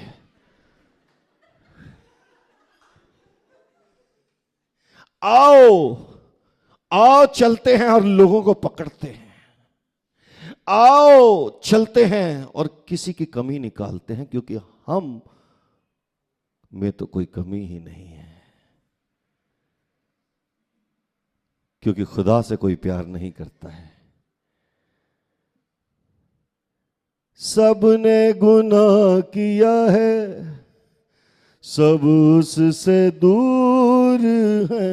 आओ चलते हैं और लोगों को पकड़ते हैं। आओ चलते हैं और किसी की कमी निकालते हैं, क्योंकि हम में तो कोई कमी ही नहीं है, क्योंकि खुदा से कोई प्यार नहीं करता है। सबने गुनाह किया है, सब उससे दूर है।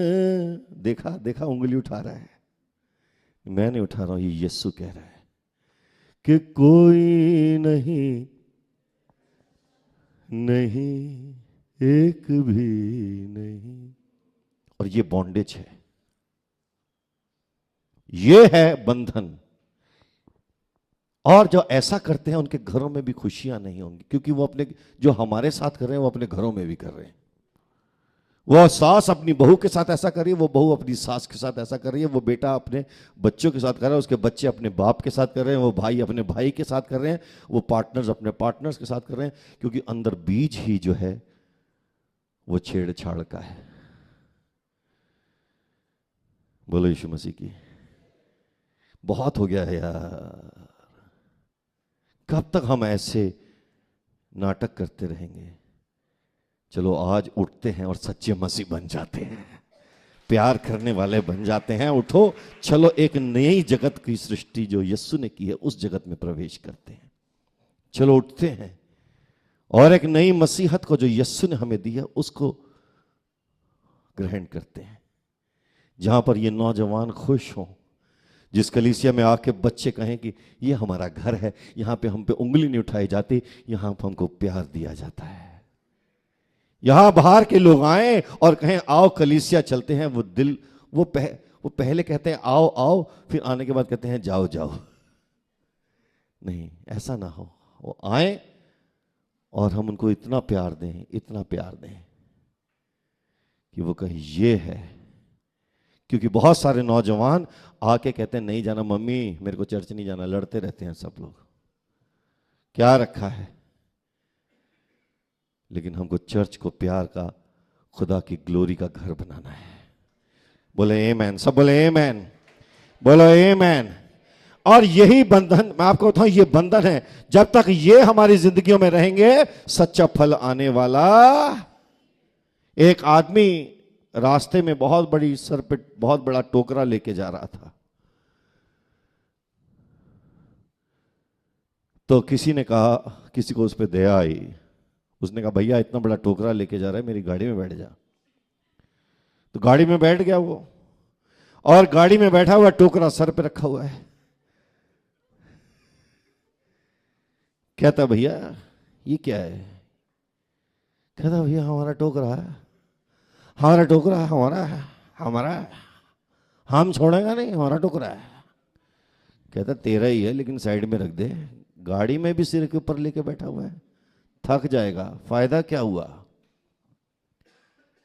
देखा उंगली उठा रहा है, मैं नहीं उठा रहा हूं, ये यीशु कह रहा है कि कोई नहीं एक भी नहीं। और ये बॉन्डेज है, ये है बंधन। और जो ऐसा करते हैं उनके घरों में भी खुशियां नहीं होंगी, क्योंकि वो अपने, जो हमारे साथ कर रहे हैं वो अपने घरों में भी कर रहे हैं। वो सास अपनी बहू के साथ ऐसा कर रही है, वो बहू अपनी सास के साथ ऐसा कर रही है, वो बेटा अपने बच्चों के साथ कर रहा है, उसके बच्चे अपने बाप के साथ कर रहे हैं, वो भाई अपने भाई के साथ कर रहे हैं, वो पार्टनर्स अपने पार्टनर्स के साथ कर रहे हैं, क्योंकि अंदर बीज ही जो है वो छेड़छाड़ का है। बोलो यीशु मसीह की। बहुत हो गया है यार, कब तक हम ऐसे नाटक करते रहेंगे? चलो आज उठते हैं और सच्चे मसीह बन जाते हैं, प्यार करने वाले बन जाते हैं। उठो, चलो एक नई जगत की सृष्टि जो यीशु ने की है उस जगत में प्रवेश करते हैं। चलो उठते हैं और एक नई मसीहत को जो यीशु ने हमें दी है उसको ग्रहण करते हैं, जहां पर ये नौजवान खुश हों, जिस कलीसिया में आके बच्चे कहें कि ये हमारा घर है, यहां पे हम पे उंगली नहीं उठाई जाती, यहां पर हमको प्यार दिया जाता है। यहां बाहर के लोग आए और कहें आओ कलीसिया चलते हैं, वो पहले कहते हैं आओ आओ, फिर आने के बाद कहते हैं जाओ जाओ। नहीं, ऐसा ना हो। वो आए और हम उनको इतना प्यार दें, इतना प्यार दें कि वो कहें ये है। क्योंकि बहुत सारे नौजवान आके कहते हैं नहीं जाना मम्मी, मेरे को चर्च नहीं जाना, लड़ते रहते हैं सब लोग। क्या रखा है? लेकिन हमको चर्च को प्यार का, खुदा की ग्लोरी का घर बनाना है। बोले आमेन, सब बोले आमेन, बोलो आमेन। और यही बंधन, मैं आपको बताऊं, ये बंधन है, जब तक ये हमारी जिंदगियों में रहेंगे सच्चा फल आने वाला। एक आदमी रास्ते में बहुत बड़ी सर पे बहुत बड़ा टोकरा लेके जा रहा था, तो किसी ने कहा, किसी को उस पर दया आई, उसने कहा भैया इतना बड़ा टोकरा लेके जा रहा है, मेरी गाड़ी में बैठ जा। तो गाड़ी में बैठ गया वो, और गाड़ी में बैठा हुआ टोकरा सर पे रखा हुआ है। कहता भैया ये क्या है? कहता भैया हमारा टोकरा है, हमारा टोकरा है, हमारा है, हमारा है, हम छोड़ेगा नहीं, हमारा टोकरा है। कहता तेरा ही है लेकिन साइड में रख दे, गाड़ी में भी सिर के ऊपर लेके बैठा हुआ है, थक जाएगा, फायदा क्या हुआ?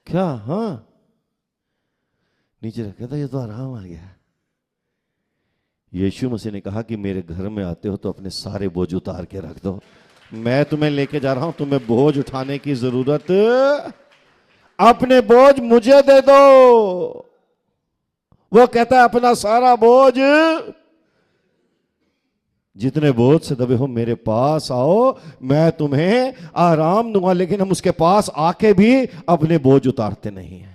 क्या? हाँ, नीचे रखा था, ये तो आराम आ गया। यीशु मसीह ने कहा कि मेरे घर में आते हो तो अपने सारे बोझ उतार के रख दो, मैं तुम्हें लेके जा रहा हूं, तुम्हें बोझ उठाने की जरूरत, अपने बोझ मुझे दे दो। वो कहता है अपना सारा बोझ, जितने बोझ से दबे हो मेरे पास आओ, मैं तुम्हें आराम दूंगा। लेकिन हम उसके पास आके भी अपने बोझ उतारते नहीं हैं।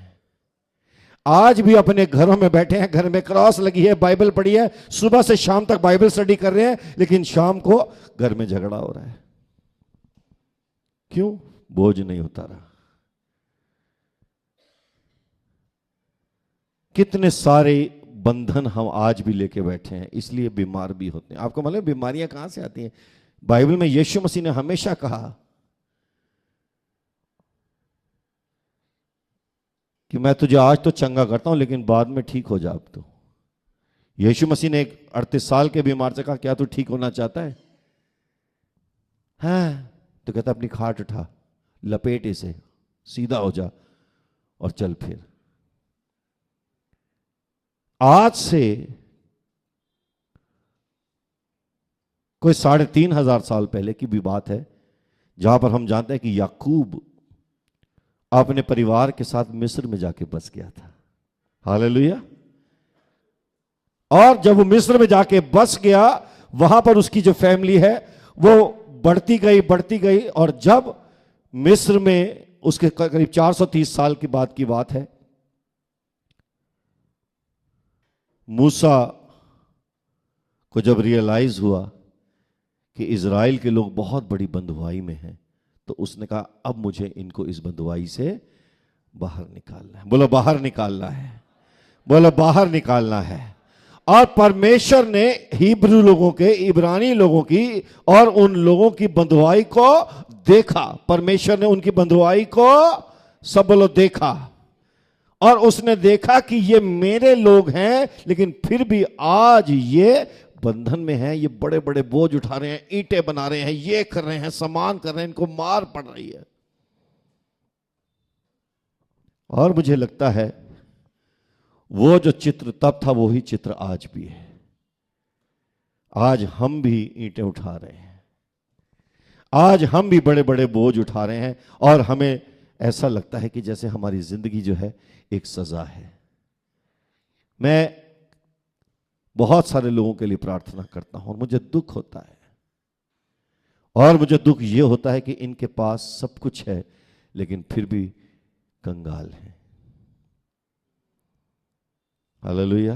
आज भी अपने घरों में बैठे हैं, घर में क्रॉस लगी है, बाइबल पढ़ी है, सुबह से शाम तक बाइबल स्टडी कर रहे हैं, लेकिन शाम को घर में झगड़ा हो रहा है। क्यों? बोझ नहीं उतारा। कितने सारे बंधन हम आज भी लेके बैठे हैं, इसलिए बीमार भी होते हैं। आपको मालूम है बीमारियां कहां से आती हैं? बाइबल में यीशु मसीह ने हमेशा कहा कि मैं तुझे आज तो चंगा करता हूं लेकिन बाद में ठीक हो जा। अब तो यीशु मसीह ने एक 38 साल के बीमार से कहा क्या तू ठीक होना चाहता है? हाँ। तो कहता अपनी खाट उठा, लपेट इसे, सीधा हो जा और चल फिर। आज से कोई 3,500 साल पहले की भी बात है, जहां पर हम जानते हैं कि याकूब अपने परिवार के साथ मिस्र में जाके बस गया था। हालेलुया। और जब वो मिस्र में जाके बस गया, वहां पर उसकी जो फैमिली है वो बढ़ती गई, और जब मिस्र में उसके करीब 430 साल की बात है, मूसा को जब रियलाइज हुआ कि इजराइल के लोग बहुत बड़ी बंधुआई में हैं, तो उसने कहा अब मुझे इनको इस बंधुआई से बाहर निकालना है। बोलो बाहर निकालना है, बोलो बाहर निकालना है। और परमेश्वर ने हिब्रू लोगों के, इब्रानी लोगों की और उन लोगों की बंधुआई को देखा। परमेश्वर ने उनकी बंधुआई को, सब बोलो, देखा। और उसने देखा कि ये मेरे लोग हैं, लेकिन फिर भी आज ये बंधन में हैं, ये बड़े बड़े बोझ उठा रहे हैं, ईंटें बना रहे हैं, ये कर रहे हैं, सामान कर रहे हैं, इनको मार पड़ रही है। और मुझे लगता है वो जो चित्र तब था वही चित्र आज भी है। आज हम भी ईंटें उठा रहे हैं, आज हम भी बड़े बड़े बोझ उठा रहे हैं, और हमें ऐसा लगता है कि जैसे हमारी जिंदगी जो है एक सजा है। मैं बहुत सारे लोगों के लिए प्रार्थना करता हूं और मुझे दुख होता है, और मुझे दुख ये होता है कि इनके पास सब कुछ है लेकिन फिर भी कंगाल है। हालेलुया।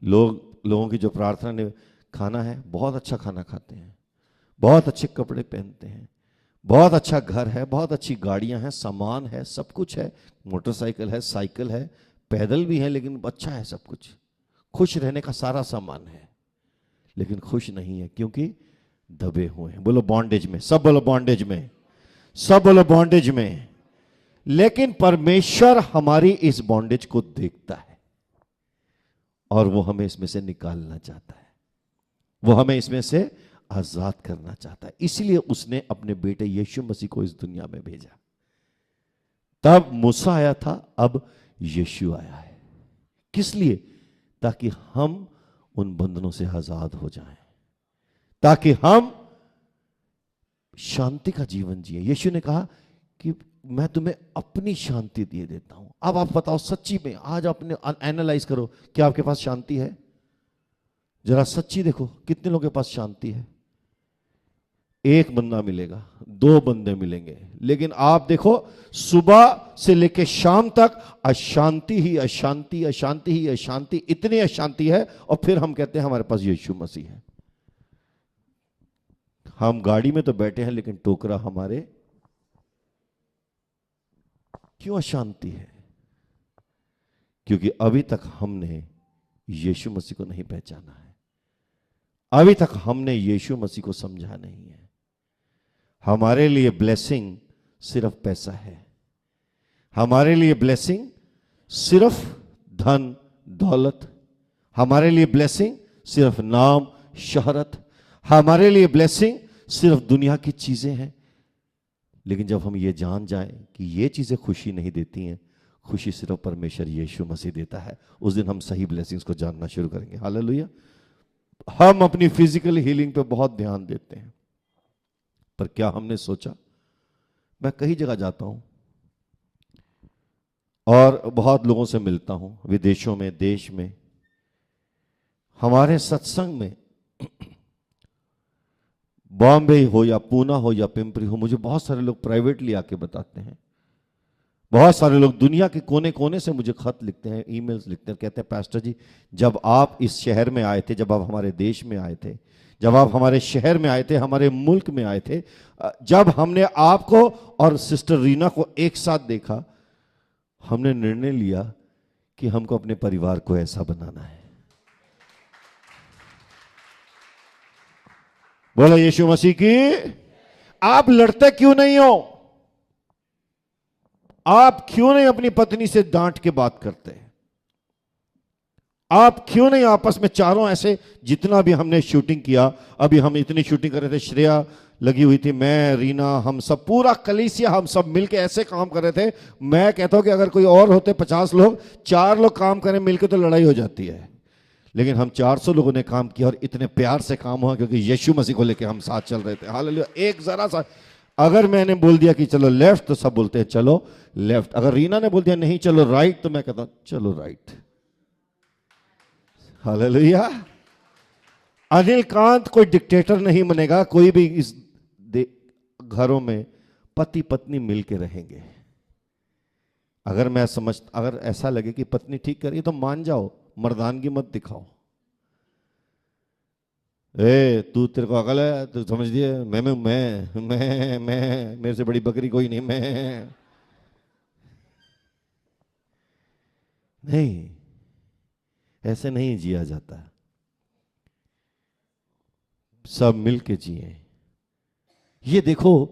लोगों की जो प्रार्थना ने खाना है, बहुत अच्छा खाना खाते हैं, बहुत अच्छे कपड़े पहनते हैं, बहुत अच्छा घर है, बहुत अच्छी गाड़ियां हैं, सामान है, सब कुछ है, मोटरसाइकिल है, साइकिल है, पैदल भी है, लेकिन अच्छा है सब कुछ, खुश रहने का सारा सामान है, लेकिन खुश नहीं है क्योंकि दबे हुए हैं। बोलो बॉन्डेज में, सब बोलो बॉन्डेज में, सब बोलो बॉन्डेज में। लेकिन परमेश्वर हमारी इस बॉन्डेज को देखता है और वो हमें इसमें से निकालना चाहता है, वो हमें इसमें से आजाद करना चाहता है। इसलिए उसने अपने बेटे यीशु मसीह को इस दुनिया में भेजा। तब मूसा आया था, अब यीशु आया है। किस लिए? ताकि हम उन बंधनों से आजाद हो जाएं, ताकि हम शांति का जीवन जिए। यीशु ने कहा कि मैं तुम्हें अपनी शांति दिए देता हूं। अब आप बताओ, सच्ची में आज अपने एनालाइज करो, क्या आपके पास शांति है? जरा सच्ची देखो, कितने लोगों के पास शांति है? एक बंदा मिलेगा, दो बंदे मिलेंगे, लेकिन आप देखो सुबह से लेकर शाम तक अशांति ही अशांति, अशांति ही अशांति, इतनी अशांति है। और फिर हम कहते हैं हमारे पास यीशु मसीह है। हम गाड़ी में तो बैठे हैं, लेकिन टोकरा हमारे। क्यों अशांति है? क्योंकि अभी तक हमने यीशु मसीह को नहीं पहचाना है, अभी तक हमने यीशु मसीह को समझा नहीं है। हमारे लिए ब्लेसिंग सिर्फ पैसा है, हमारे लिए ब्लेसिंग सिर्फ धन दौलत, हमारे लिए ब्लेसिंग सिर्फ नाम शोहरत, हमारे लिए ब्लेसिंग सिर्फ दुनिया की चीजें हैं। लेकिन जब हम ये जान जाएं कि ये चीजें खुशी नहीं देती हैं, खुशी सिर्फ परमेश्वर यीशु मसीह देता है, उस दिन हम सही ब्लेसिंग्स को जानना शुरू करेंगे। हालेलुया। हम अपनी फिजिकल हीलिंग पे बहुत ध्यान देते हैं, पर क्या हमने सोचा? मैं कई जगह जाता हूं और बहुत लोगों से मिलता हूं, विदेशों में, देश में। हमारे सत्संग में बॉम्बे हो या पूना हो या पिंपरी हो, मुझे बहुत सारे लोग प्राइवेटली आके बताते हैं, बहुत सारे लोग दुनिया के कोने कोने से मुझे खत लिखते हैं, ईमेल्स लिखते हैं, कहते हैं पास्टर जी, जब आप इस शहर में आए थे, जब आप हमारे देश में आए थे, जब आप हमारे शहर में आए थे, हमारे मुल्क में आए थे, जब हमने आपको और सिस्टर रीना को एक साथ देखा, हमने निर्णय लिया कि हमको अपने परिवार को ऐसा बनाना है। बोलो यीशु मसीह की। आप लड़ते क्यों नहीं हो? आप क्यों नहीं अपनी पत्नी से डांट के बात करते? आप क्यों नहीं आपस में चारों ऐसे, जितना भी हमने शूटिंग किया, अभी हम इतनी शूटिंग कर रहे थे, श्रेया लगी हुई थी, मैं, रीना, हम सब, पूरा कलीसिया, हम सब मिलके ऐसे काम कर रहे थे। मैं कहता हूं कि अगर कोई और होते 50 लोग, 4 लोग काम करें मिलके तो लड़ाई हो जाती है, लेकिन हम 400 लोगों ने काम किया और इतने प्यार से काम हुआ क्योंकि यीशु मसीह को लेके हम साथ चल रहे थे। हालेलुया। एक जरा सा अगर मैंने बोल दिया कि चलो लेफ्ट, तो सब बोलते हैं चलो लेफ्ट। अगर रीना ने बोल दिया नहीं चलो राइट, तो मैं कहता हूं चलो राइट। हालेलुया। अनिल कांत कोई डिक्टेटर नहीं बनेगा, कोई भी इस घरों में पति पत्नी मिलके रहेंगे। अगर मैं अगर ऐसा लगे कि पत्नी ठीक कर रही है तो मान जाओ, मर्दानगी मत दिखाओ। तू, तेरे को अकल है, तू समझ दिए, मैं मेरे से बड़ी बकरी कोई नहीं, मैं नहीं, ऐसे नहीं जिया जाता। सब मिलके जिए। ये देखो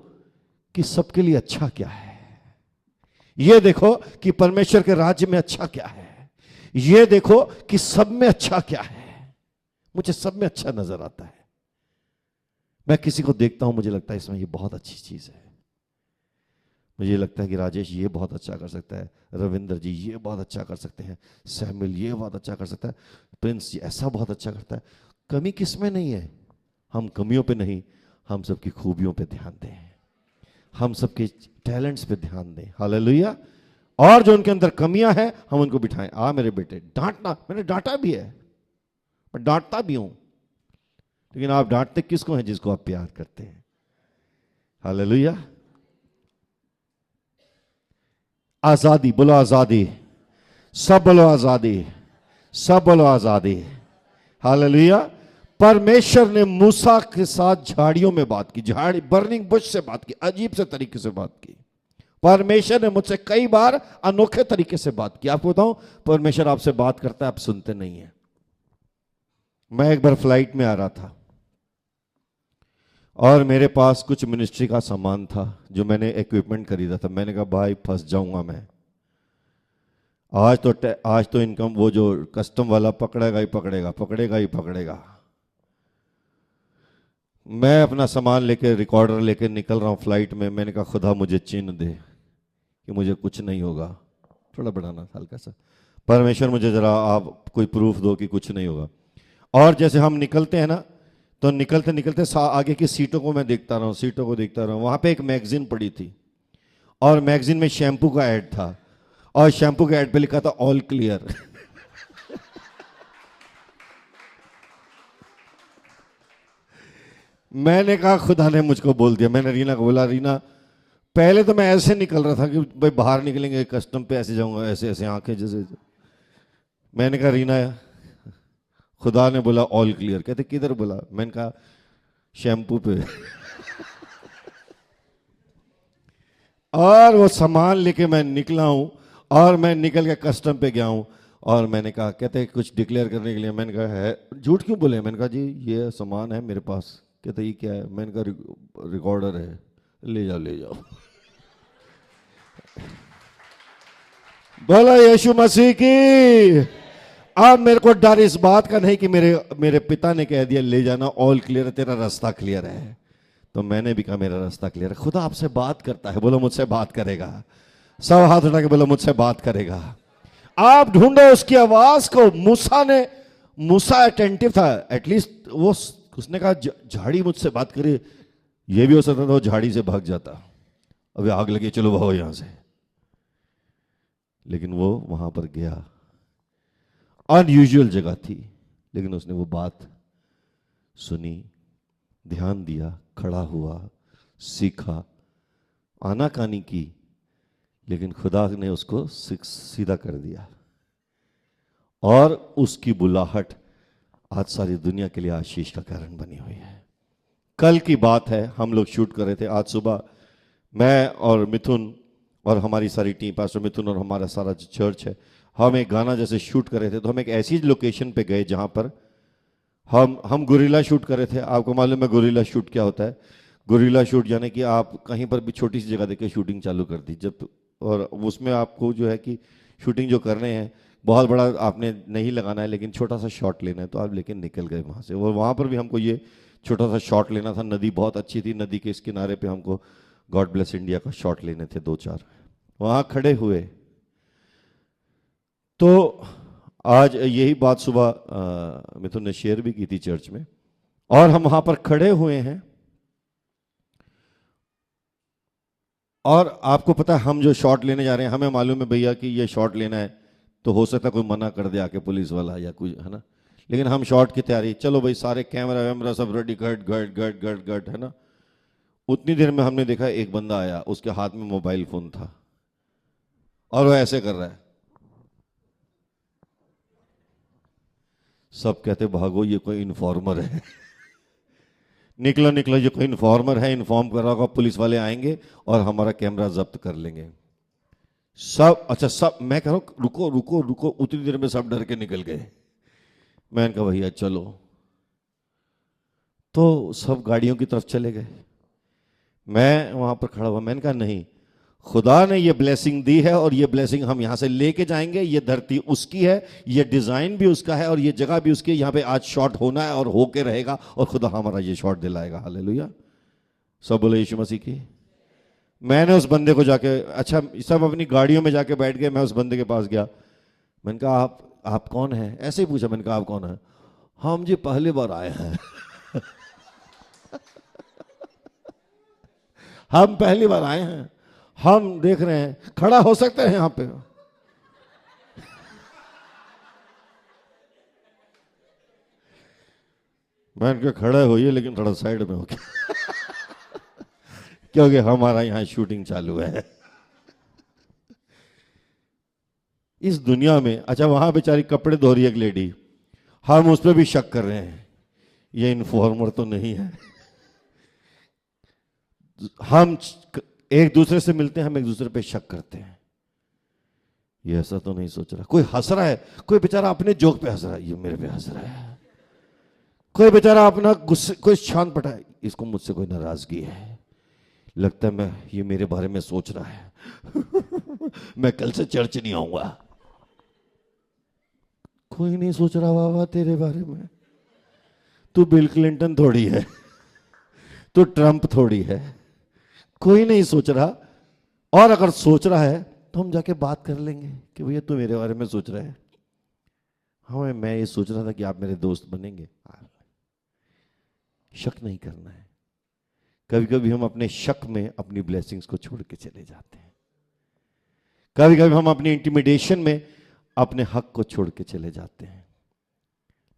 कि सबके लिए अच्छा क्या है, ये देखो कि परमेश्वर के राज्य में अच्छा क्या है, ये देखो कि सब में अच्छा क्या है। मुझे सब में अच्छा नजर आता है। मैं किसी को देखता हूं, मुझे लगता है इसमें ये बहुत अच्छी चीज है। मुझे लगता है कि राजेश ये बहुत अच्छा कर सकता है, रविंद्र जी ये बहुत अच्छा कर सकते हैं, सैमुअल ये बहुत अच्छा कर सकता है, प्रिंस जी ऐसा बहुत अच्छा करता है। कमी किसमें नहीं है? हम कमियों पे नहीं, हम सबकी खूबियों पे ध्यान दें, हम सबके टैलेंट्स पे ध्यान दें। हालेलुया। और जो उनके अंदर कमियां हैं हम उनको बिठाएं। आ मेरे बेटे, डांटना, मैंने डांटा भी है, मैं डांटता भी हूं, लेकिन आप डांटते किसको हैं? जिसको आप प्यार करते हैं। हालेलुया। आजादी, बोलो आजादी, सब बोलो आजादी, सब बोलो आजादी। हालेलुया। परमेश्वर ने मूसा के साथ झाड़ियों में बात की, झाड़ी बर्निंग बुश से बात की, अजीब से तरीके से बात की। परमेश्वर ने मुझसे कई बार अनोखे तरीके से बात की। आपको बताऊं, परमेश्वर आपसे बात करता है, आप सुनते नहीं है। मैं एक बार फ्लाइट में आ रहा था और मेरे पास कुछ मिनिस्ट्री का सामान था जो मैंने इक्विपमेंट खरीदा था। मैंने कहा भाई फंस जाऊंगा मैं, आज तो इनकम, वो जो कस्टम वाला पकड़ेगा ही पकड़ेगा, पकड़ेगा ही पकड़ेगा। मैं अपना सामान लेके रिकॉर्डर लेके निकल रहा हूँ फ्लाइट में। मैंने कहा खुदा मुझे चिन्ह दे कि मुझे कुछ नहीं होगा, थोड़ा बढ़ाना हल्का सा, परमेश्वर मुझे जरा आप कोई प्रूफ दो कि कुछ नहीं होगा। और जैसे हम निकलते हैं ना, तो निकलते निकलते आगे की सीटों को मैं देखता रहा हूँ, सीटों को देखता रहा हूँ। वहाँ पे एक मैगजीन पड़ी थी और मैगजीन में शैम्पू का ऐड था और शैम्पू के ऐड पे लिखा था ऑल क्लियर। मैंने कहा खुदा ने मुझको बोल दिया। मैंने रीना को बोला, रीना पहले तो मैं ऐसे निकल रहा था कि भाई बाहर निकलेंगे कस्टम पे ऐसे जाऊंगा, ऐसे ऐसे आंखें जैसे। मैंने कहा रीना खुदा ने बोला ऑल क्लियर। कहते किधर बोला? मैंने कहा शैम्पू पे। और वो सामान लेके मैं निकला हूं और मैं निकल के कस्टम पे गया हूं और मैंने कहा, कहते कुछ डिक्लेयर करने के लिए। मैंने कहा है, झूठ क्यों बोले? मैंने कहा जी ये सामान है मेरे पास। कहते ये क्या है? मैंने कहा रिकॉर्डर है। ले जाओ ले जाओ। बोला यीशु मसीह की। अब मेरे को डर इस बात का नहीं कि मेरे पिता ने कह दिया ले जाना, ऑल क्लियर है, तेरा रास्ता क्लियर है। तो मैंने भी कहा मेरा रास्ता क्लियर है। खुदा आपसे बात करता है, बोलो मुझसे बात करेगा। सब हाथ उठा के बोलो मुझसे बात करेगा। आप ढूंढो उसकी आवाज को। मूसा अटेंटिव था, एटलीस्ट वो उसने कहा झाड़ी मुझसे बात करे। ये भी हो सकता था वो झाड़ी से भाग जाता, अभी आग लगी चलो भागो यहां से। लेकिन वो वहां पर गया। अनयूजुअल जगह थी, लेकिन उसने वो बात सुनी, ध्यान दिया, खड़ा हुआ, सीखा, आनाकानी की, लेकिन खुदा ने उसको सीधा कर दिया। और उसकी बुलाहट आज सारी दुनिया के लिए आशीष का कारण बनी हुई है। कल की बात है, हम लोग शूट कर रहे थे। आज सुबह मैं और मिथुन और हमारी सारी टीम, पास्टर मिथुन और हमारा सारा चर्च है, हम एक गाना जैसे शूट कर रहे थे। तो हम एक ऐसी लोकेशन पे गए जहां पर हम गोरिल्ला शूट कर रहे थे। आपको मालूम है गोरिल्ला शूट क्या होता है? गोरिल्ला शूट यानी कि आप कहीं पर भी छोटी सी जगह देके शूटिंग चालू कर दी जब, और उसमें आपको जो है कि शूटिंग जो करने हैं बहुत बड़ा आपने नहीं लगाना है, लेकिन छोटा सा शॉट लेना है। तो आप लेकिन निकल गए वहाँ से। और वहाँ पर भी हमको ये छोटा सा शॉट लेना था। नदी बहुत अच्छी थी, नदी के इस किनारे पे हमको गॉड ब्लेस इंडिया का शॉट लेने थे 2-4। वहाँ खड़े हुए तो आज यही बात सुबह मिथुन ने शेयर भी की थी चर्च में। और हम वहाँ पर खड़े हुए हैं और आपको पता है हम जो शॉट लेने जा रहे हैं, हमें मालूम है भैया कि ये शॉट लेना है, तो हो सकता है कोई मना कर दे आके पुलिस वाला या कुछ, है ना। लेकिन हम शॉट की तैयारी, चलो भाई सारे कैमरा वैमरा सब रेडी, गट गट गट गट गट, है ना। उतनी देर में हमने देखा एक बंदा आया, उसके हाथ में मोबाइल फोन था और वो ऐसे कर रहा है। सब कहते भागो ये कोई इन्फॉर्मर है। निकलो निकलो ये कोई इन्फॉर्मर है, इन्फॉर्म कर रहा होगा, पुलिस वाले आएंगे और हमारा कैमरा जब्त कर लेंगे। सब अच्छा सब, मैं कह रहा हूं रुको रुको रुको, उतनी देर में सब डर के निकल गए। मैंने कहा भैया चलो, तो सब गाड़ियों की तरफ चले गए। मैं वहां पर खड़ा हुआ। मैंने कहा नहीं, खुदा ने ये ब्लेसिंग दी है और ये ब्लेसिंग हम यहां से लेके जाएंगे। ये धरती उसकी है, ये डिजाइन भी उसका है और ये जगह भी उसकी है। यहां पे आज शॉट होना है और होके रहेगा और खुदा हमारा ये शॉट दिलाएगा। हालेलुया, सब बोले यीशु मसीह की। मैंने उस बंदे को जाके, अच्छा सब अपनी गाड़ियों में जाके बैठ गए, मैं उस बंदे के पास गया। मैंने कहा आप कौन हैं? ऐसे ही पूछा। मैंने कहा आप कौन हैं? हम जी पहली बार आए हैं। हम पहली बार आए हैं, हम देख रहे हैं, खड़ा हो सकते हैं यहां पे? मैंने कहा खड़े होइए लेकिन थोड़ा साइड में होके, क्योंकि हमारा यहां शूटिंग चालू है इस दुनिया में। अच्छा वहां बेचारी कपड़े धो रही है एक लेडी, हम उस पर भी शक कर रहे हैं ये इन्फॉर्मर तो नहीं है। हम एक दूसरे से मिलते हैं, हम एक दूसरे पे शक करते हैं, ये ऐसा तो नहीं सोच रहा। कोई हंस रहा है, कोई बेचारा अपने जोक पे हंस रहा है, ये मेरे पे हंस रहा है। कोई बेचारा अपना गुस्से, कोई शांत पटा है, इसको मुझसे कोई नाराजगी है, लगता है मैं ये मेरे बारे में सोच रहा है। मैं कल से चर्च नहीं आऊंगा। कोई नहीं सोच रहा बाबा तेरे बारे में, तू बिल क्लिंटन थोड़ी है। तो ट्रंप थोड़ी है, कोई नहीं सोच रहा। और अगर सोच रहा है तो हम जाके बात कर लेंगे कि भैया तू मेरे बारे में सोच रहा है। हाँ, मैं ये सोच रहा था कि आप मेरे दोस्त बनेंगे। शक नहीं करना है। कभी कभी हम अपने शक में अपनी ब्लेसिंग्स को छोड़ के चले जाते हैं। कभी कभी हम अपनी इंटिमिडेशन में अपने हक को छोड़ के चले जाते हैं।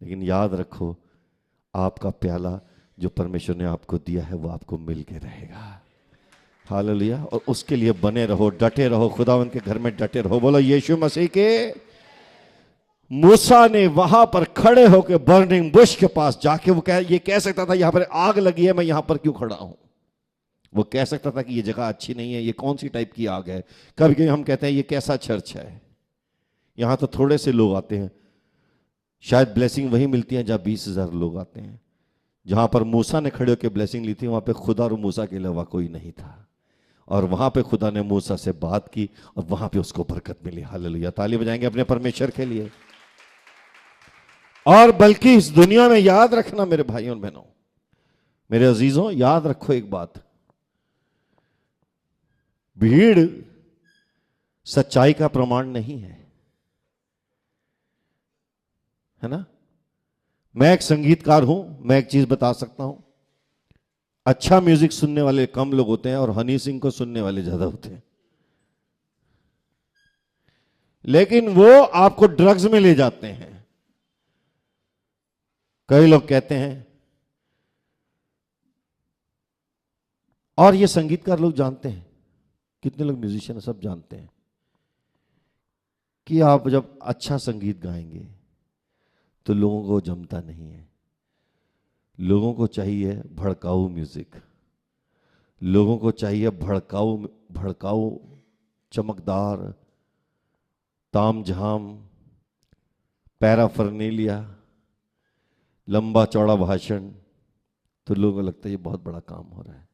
लेकिन याद रखो, आपका प्याला जो परमेश्वर ने आपको दिया है वो आपको मिल के रहेगा। हालेलुया। और उसके लिए बने रहो, डटे रहो, खुदावंद के घर में डटे रहो। बोलो यीशु मसीह के। मूसा ने वहां पर खड़े होकर बर्निंग बुश के पास जाके वो ये कह सकता था यहां पर आग लगी है, मैं यहां पर क्यों खड़ा हूं। वो कह सकता था कि ये जगह अच्छी नहीं है, ये कौन सी टाइप की आग है। कभी कभी हम कहते हैं ये कैसा चर्च है, यहां तो थोड़े से लोग आते हैं। शायद ब्लेसिंग वही मिलती है जहां 20,000 लोग आते हैं। जहां पर मूसा ने खड़े होकर ब्लेसिंग ली थी वहां पे खुदा और मूसा के अलावा कोई नहीं था, और वहां पे खुदा ने मूसा से बात की और वहां पे उसको बरकत मिली। हालेलुया। ताली बजाएंगे अपने परमेश्वर के लिए। और बल्कि इस दुनिया में याद रखना मेरे भाइयों और बहनों, मेरे अजीजों, याद रखो एक बात, भीड़ सच्चाई का प्रमाण नहीं है ना। मैं एक संगीतकार हूं, मैं एक चीज बता सकता हूं, अच्छा म्यूजिक सुनने वाले कम लोग होते हैं और हनी सिंह को सुनने वाले ज्यादा होते हैं। लेकिन वो आपको ड्रग्स में ले जाते हैं। कई लोग कहते हैं, और ये संगीतकार लोग जानते हैं, कितने लोग म्यूजिशियन सब जानते हैं कि आप जब अच्छा संगीत गाएंगे तो लोगों को जमता नहीं है। लोगों को चाहिए भड़काऊ म्यूजिक, लोगों को चाहिए भड़काऊ चमकदार तामझाम, पैराफर्नेलिया, लंबा चौड़ा भाषण। तो लोगों को लगता है ये बहुत बड़ा काम हो रहा है।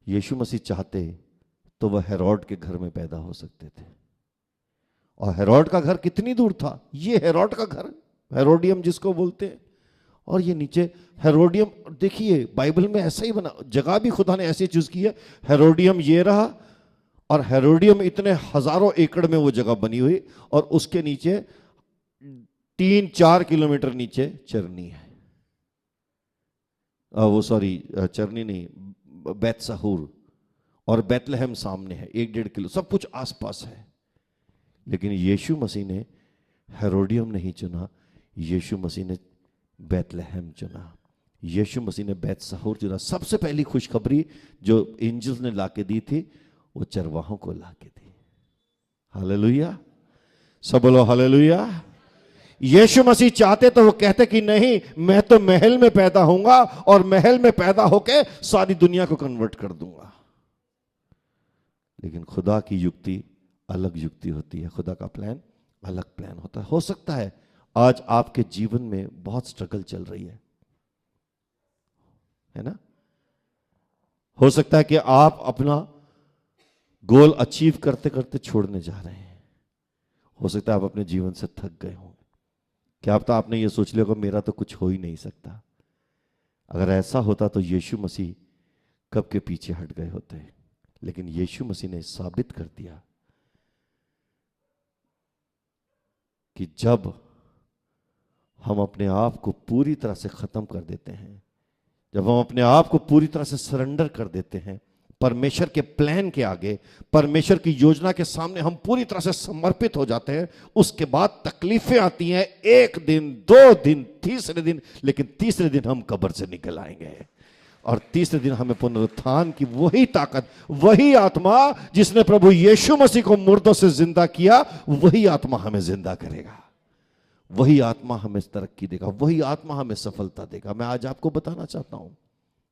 यीशु मसीह चाहते तो वह हेरोड के घर में पैदा हो सकते थे। और हेरोड का घर कितनी दूर था, ये हेरोड का घर, हेरोडियम जिसको बोलते हैं, और ये नीचे हेरोडियम। देखिए बाइबल में ऐसा ही बना, जगह भी खुदा ने ऐसी चूज की है। हेरोडियम ये रहा, और हेरोडियम इतने हजारों एकड़ में वो जगह बनी हुई, और उसके नीचे 3-4 किलोमीटर नीचे चरनी है। वो सॉरी, चरनी नहीं, बैतसहूर, और बैतलहम सामने है, 1-1.5 किलो, सब कुछ आसपास है। लेकिन यीशु मसीह ने हेरोडियम नहीं चुना, यीशु मसीह ने बैतलहम चुना, यीशु मसीह ने बैतसहूर चुना। सबसे पहली खुशखबरी जो एंजल्स ने लाके दी थी वो चरवाहों को लाके दी। हालेलुया, सब बोलो हालेलुया। यीशु मसीह चाहते तो वो कहते कि नहीं, मैं तो महल में पैदा होऊंगा और महल में पैदा होके सारी दुनिया को कन्वर्ट कर दूंगा। लेकिन खुदा की युक्ति अलग युक्ति होती है, खुदा का प्लान अलग प्लान होता है। हो सकता है आज आपके जीवन में बहुत स्ट्रगल चल रही है ना। हो सकता है कि आप अपना गोल अचीव करते करते छोड़ने जा रहे हैं। हो सकता है आप अपने जीवन से थक गए हों। क्या पता आपने ये सोच लिया होगा मेरा तो कुछ हो ही नहीं सकता। अगर ऐसा होता तो यीशु मसीह कब के पीछे हट गए होते। लेकिन यीशु मसीह ने साबित कर दिया कि जब हम अपने आप को पूरी तरह से खत्म कर देते हैं, जब हम अपने आप को पूरी तरह से सरेंडर कर देते हैं परमेश्वर के प्लान के आगे, परमेश्वर की योजना के सामने हम पूरी तरह से समर्पित हो जाते हैं, उसके बाद तकलीफें आती हैं, 1 दिन 2 दिन 3रे दिन, लेकिन 3रे दिन हम कब्र से निकल आएंगे। और 3रे दिन हमें पुनरुत्थान की वही ताकत, वही आत्मा जिसने प्रभु यीशु मसीह को मुर्दों से जिंदा किया, वही आत्मा हमें जिंदा करेगा, वही आत्मा हमें तरक्की देगा, वही आत्मा हमें सफलता देगा। मैं आज आपको बताना चाहता हूं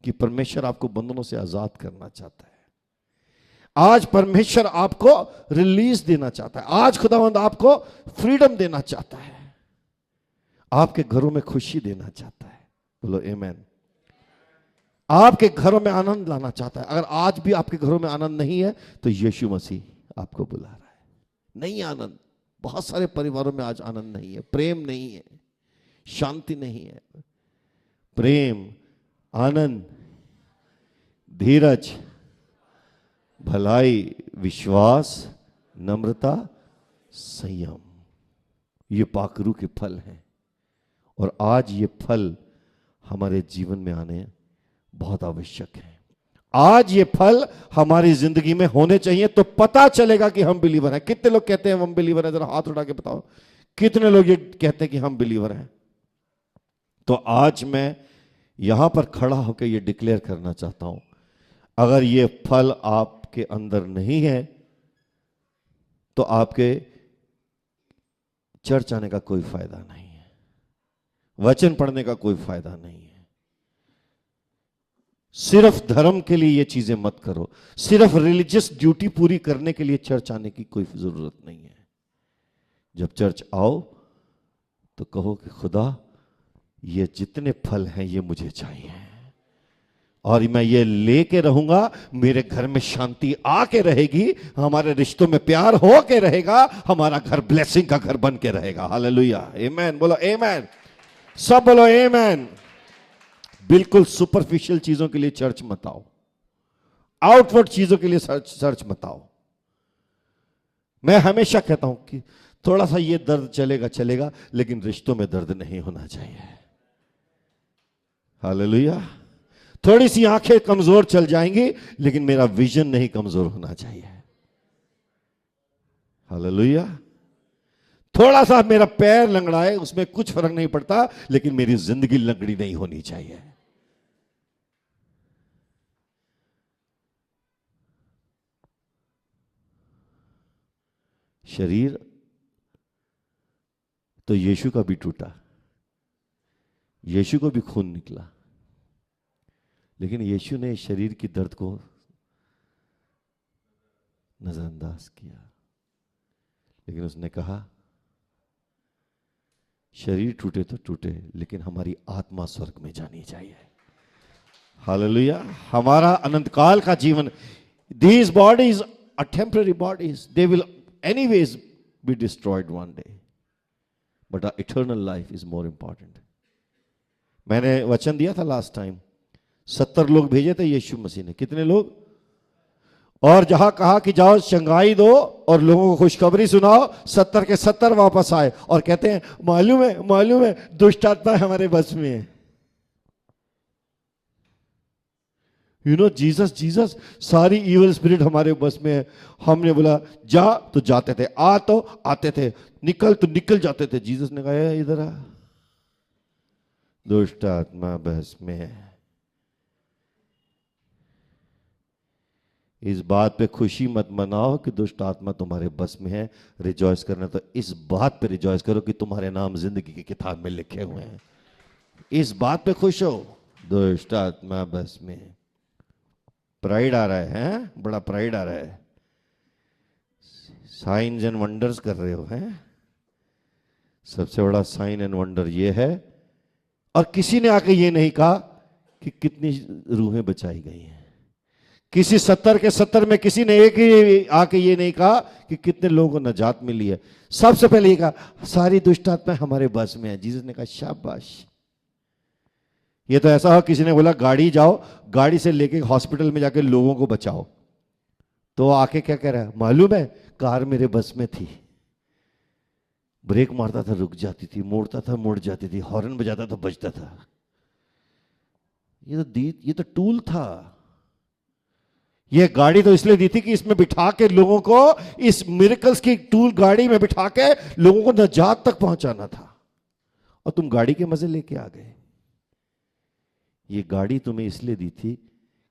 कि परमेश्वर आपको बंधनों से आजाद करना चाहता है। आज परमेश्वर आपको रिलीज देना चाहता है। आज खुदावंद आपको फ्रीडम देना चाहता है, आपके घरों में खुशी देना चाहता है। बोलो आमीन। आपके घरों में आनंद लाना चाहता है। अगर आज भी आपके घरों में आनंद नहीं है तो यीशु मसीह आपको बुला रहा है। नहीं आनंद, बहुत सारे परिवारों में आज आनंद नहीं है, प्रेम नहीं है। शांति नहीं है। प्रेम, आनंद, धीरज, भलाई, विश्वास, नम्रता, संयम, ये पाखरू के फल हैं। और आज ये फल हमारे जीवन में आने बहुत आवश्यक है। आज ये फल हमारी जिंदगी में होने चाहिए, तो पता चलेगा कि हम बिलीवर हैं। कितने लोग कहते हैं हम बिलीवर हैं? जरा हाथ उठा के बताओ, कितने लोग ये कहते हैं कि हम बिलीवर हैं? तो आज मैं यहां पर खड़ा होकर ये डिक्लेयर करना चाहता हूं, अगर ये फल आपके अंदर नहीं है तो आपके चर्च आने का कोई फायदा नहीं है, वचन पढ़ने का कोई फायदा नहीं है। सिर्फ धर्म के लिए ये चीजें मत करो, सिर्फ रिलीजियस ड्यूटी पूरी करने के लिए चर्च आने की कोई जरूरत नहीं है। जब चर्च आओ तो कहो कि खुदा, ये जितने फल हैं ये मुझे चाहिए और मैं ये लेके रहूंगा। मेरे घर में शांति आके रहेगी, हमारे रिश्तों में प्यार हो के रहेगा, हमारा घर ब्लेसिंग का घर बन के रहेगा। हालेलुया, आमेन। बोलो आमेन, सब बोलो आमेन। बिल्कुल सुपरफिशियल चीजों के लिए चर्च मत आओ, आउटवर्ड चीजों के लिए चर्च मत आओ। मैं हमेशा कहता हूं कि थोड़ा सा ये दर्द चलेगा चलेगा, लेकिन रिश्तों में दर्द नहीं होना चाहिए। हालेलुया। थोड़ी सी आंखें कमजोर चल जाएंगी, लेकिन मेरा विजन नहीं कमजोर होना चाहिए। हालेलुया। थोड़ा सा मेरा पैर लंगड़ाए, उसमें कुछ फर्क नहीं पड़ता, लेकिन मेरी जिंदगी लंगड़ी नहीं होनी चाहिए। शरीर तो यीशु का भी टूटा, यीशु को भी खून निकला, लेकिन यीशु ने शरीर की दर्द को नजरअंदाज किया। लेकिन उसने कहा, शरीर टूटे तो टूटे, लेकिन हमारी आत्मा स्वर्ग में जानी चाहिए। हालेलुया। हमारा अनंतकाल का जीवन, these bodies are temporary bodies, they will anyways be destroyed one day, but our eternal life is more important. मैंने वचन दिया था लास्ट टाइम, 70 लोग भेजे थे यीशु मसीह ने। कितने लोग? और जहां कहा कि जाओ शंगाई दो और लोगों को खुशखबरी सुनाओ, 70 के 70 वापस आए और कहते हैं, मालूम है दुष्ट आत्मा हमारे बस में है। यू नो जीसस, सारी इविल स्पिरिट हमारे बस में है। हमने बोला जा तो जाते थे, आ तो आते थे, निकल तो निकल जाते थे। जीसस ने कहा इधर आ, दुष्ट आत्मा बस में है। इस बात पे खुशी मत मनाओ कि दुष्ट आत्मा तुम्हारे बस में है, रिजॉइस करना तो इस बात पे रिजॉइस करो कि तुम्हारे नाम जिंदगी की किताब में लिखे हुए हैं। इस बात पे खुश हो, दुष्ट आत्मा बस में है। प्राइड आ रहा है, बड़ा प्राइड आ रहा है, साइंस एंड वंडर्स कर रहे हो हैं। सबसे बड़ा साइन एंड वंडर ये है, और किसी ने आके ये नहीं कहा कि कितनी रूहें बचाई गई हैं। किसी 70 के 70 में किसी ने एक ही आके ये नहीं कहा कि कितने लोगों को नजात मिली है। सबसे पहले ये कहा सारी दुष्ट आत्माएं हमारे बस में है। जीसस ने कहा शाबाश। ये तो ऐसा हो, किसी ने बोला गाड़ी जाओ, गाड़ी से लेके हॉस्पिटल में जाके लोगों को बचाओ, तो आके क्या कह रहा है, मालूम है कार मेरे बस में थी, ब्रेक मारता था रुक जाती थी, मोड़ता था मुड़ जाती थी, हॉर्न बजाता था बजता था। ये तो टूल था। ये गाड़ी तो इसलिए दी थी कि इसमें बिठा के लोगों को, इस मिरेकल्स की टूल गाड़ी में बिठा के लोगों को नजात तक पहुंचाना था, और तुम गाड़ी के मजे लेके आ गए। ये गाड़ी तुम्हें इसलिए दी थी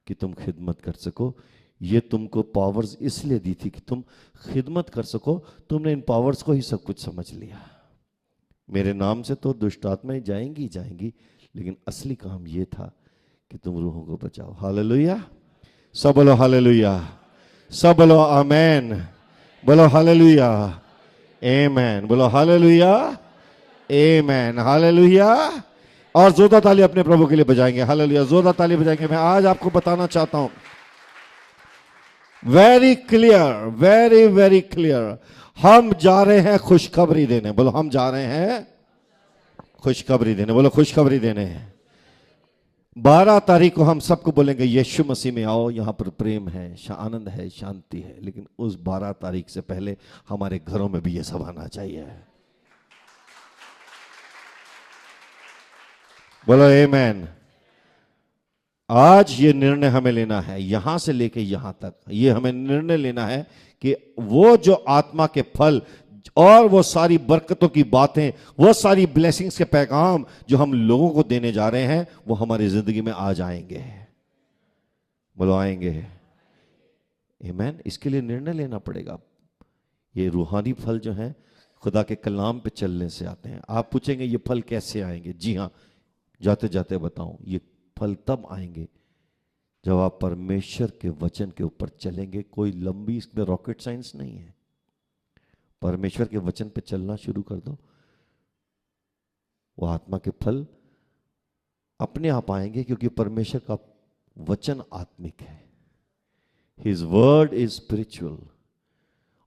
कि तुम खिदमत कर सको। ये तुमको पावर्स इसलिए दी थी कि तुम खिदमत कर सको। तुमने इन पावर्स को ही सब कुछ समझ लिया। मेरे नाम से तो दुष्ट आत्माएं जाएंगी जाएंगी, लेकिन असली काम ये था कि तुम रूहों को बचाओ। हालेलुया। सब बोलो हालेलुया, सब बोलो आमेन, बोलो हालेलुया, आमेन, बोलो हालेलुया, आमेन, हालेलुया। और जोरदार ताली अपने प्रभु के लिए बजाएंगे। हालेलुया, जोरदार ताली बजाएंगे। मैं आज आपको बताना चाहता हूं, very clear, very very clear, हम जा रहे हैं खुशखबरी देने। बोलो हम जा रहे हैं खुशखबरी देने, बोलो खुशखबरी देने हैं। 12 तारीख को हम सबको बोलेंगे यीशु मसीह में आओ, यहां पर प्रेम है, आनंद है, शांति है। लेकिन उस 12 तारीख से पहले हमारे घरों में भी ये सब आना चाहिए। बोलो आमीन। आज ये निर्णय हमें लेना है, यहां से लेके यहां तक ये हमें निर्णय लेना है कि वो जो आत्मा के फल और वो सारी बरकतों की बातें, वो सारी ब्लेसिंग्स के पैगाम जो हम लोगों को देने जा रहे हैं, वो हमारी जिंदगी में आ जाएंगे। बोलो आएंगे। आमीन। इसके लिए निर्णय लेना पड़ेगा। ये रूहानी फल जो हैं खुदा के कलाम पे चलने से आते हैं। आप पूछेंगे ये फल कैसे आएंगे? जी हाँ, जाते जाते बताऊं, ये फल तब आएंगे जब आप परमेश्वर के वचन के ऊपर चलेंगे। कोई लंबी इसमें रॉकेट साइंस नहीं है। परमेश्वर के वचन पे चलना शुरू कर दो, वो आत्मा के फल अपने आप आएंगे, क्योंकि परमेश्वर का वचन आत्मिक है। His word is spiritual.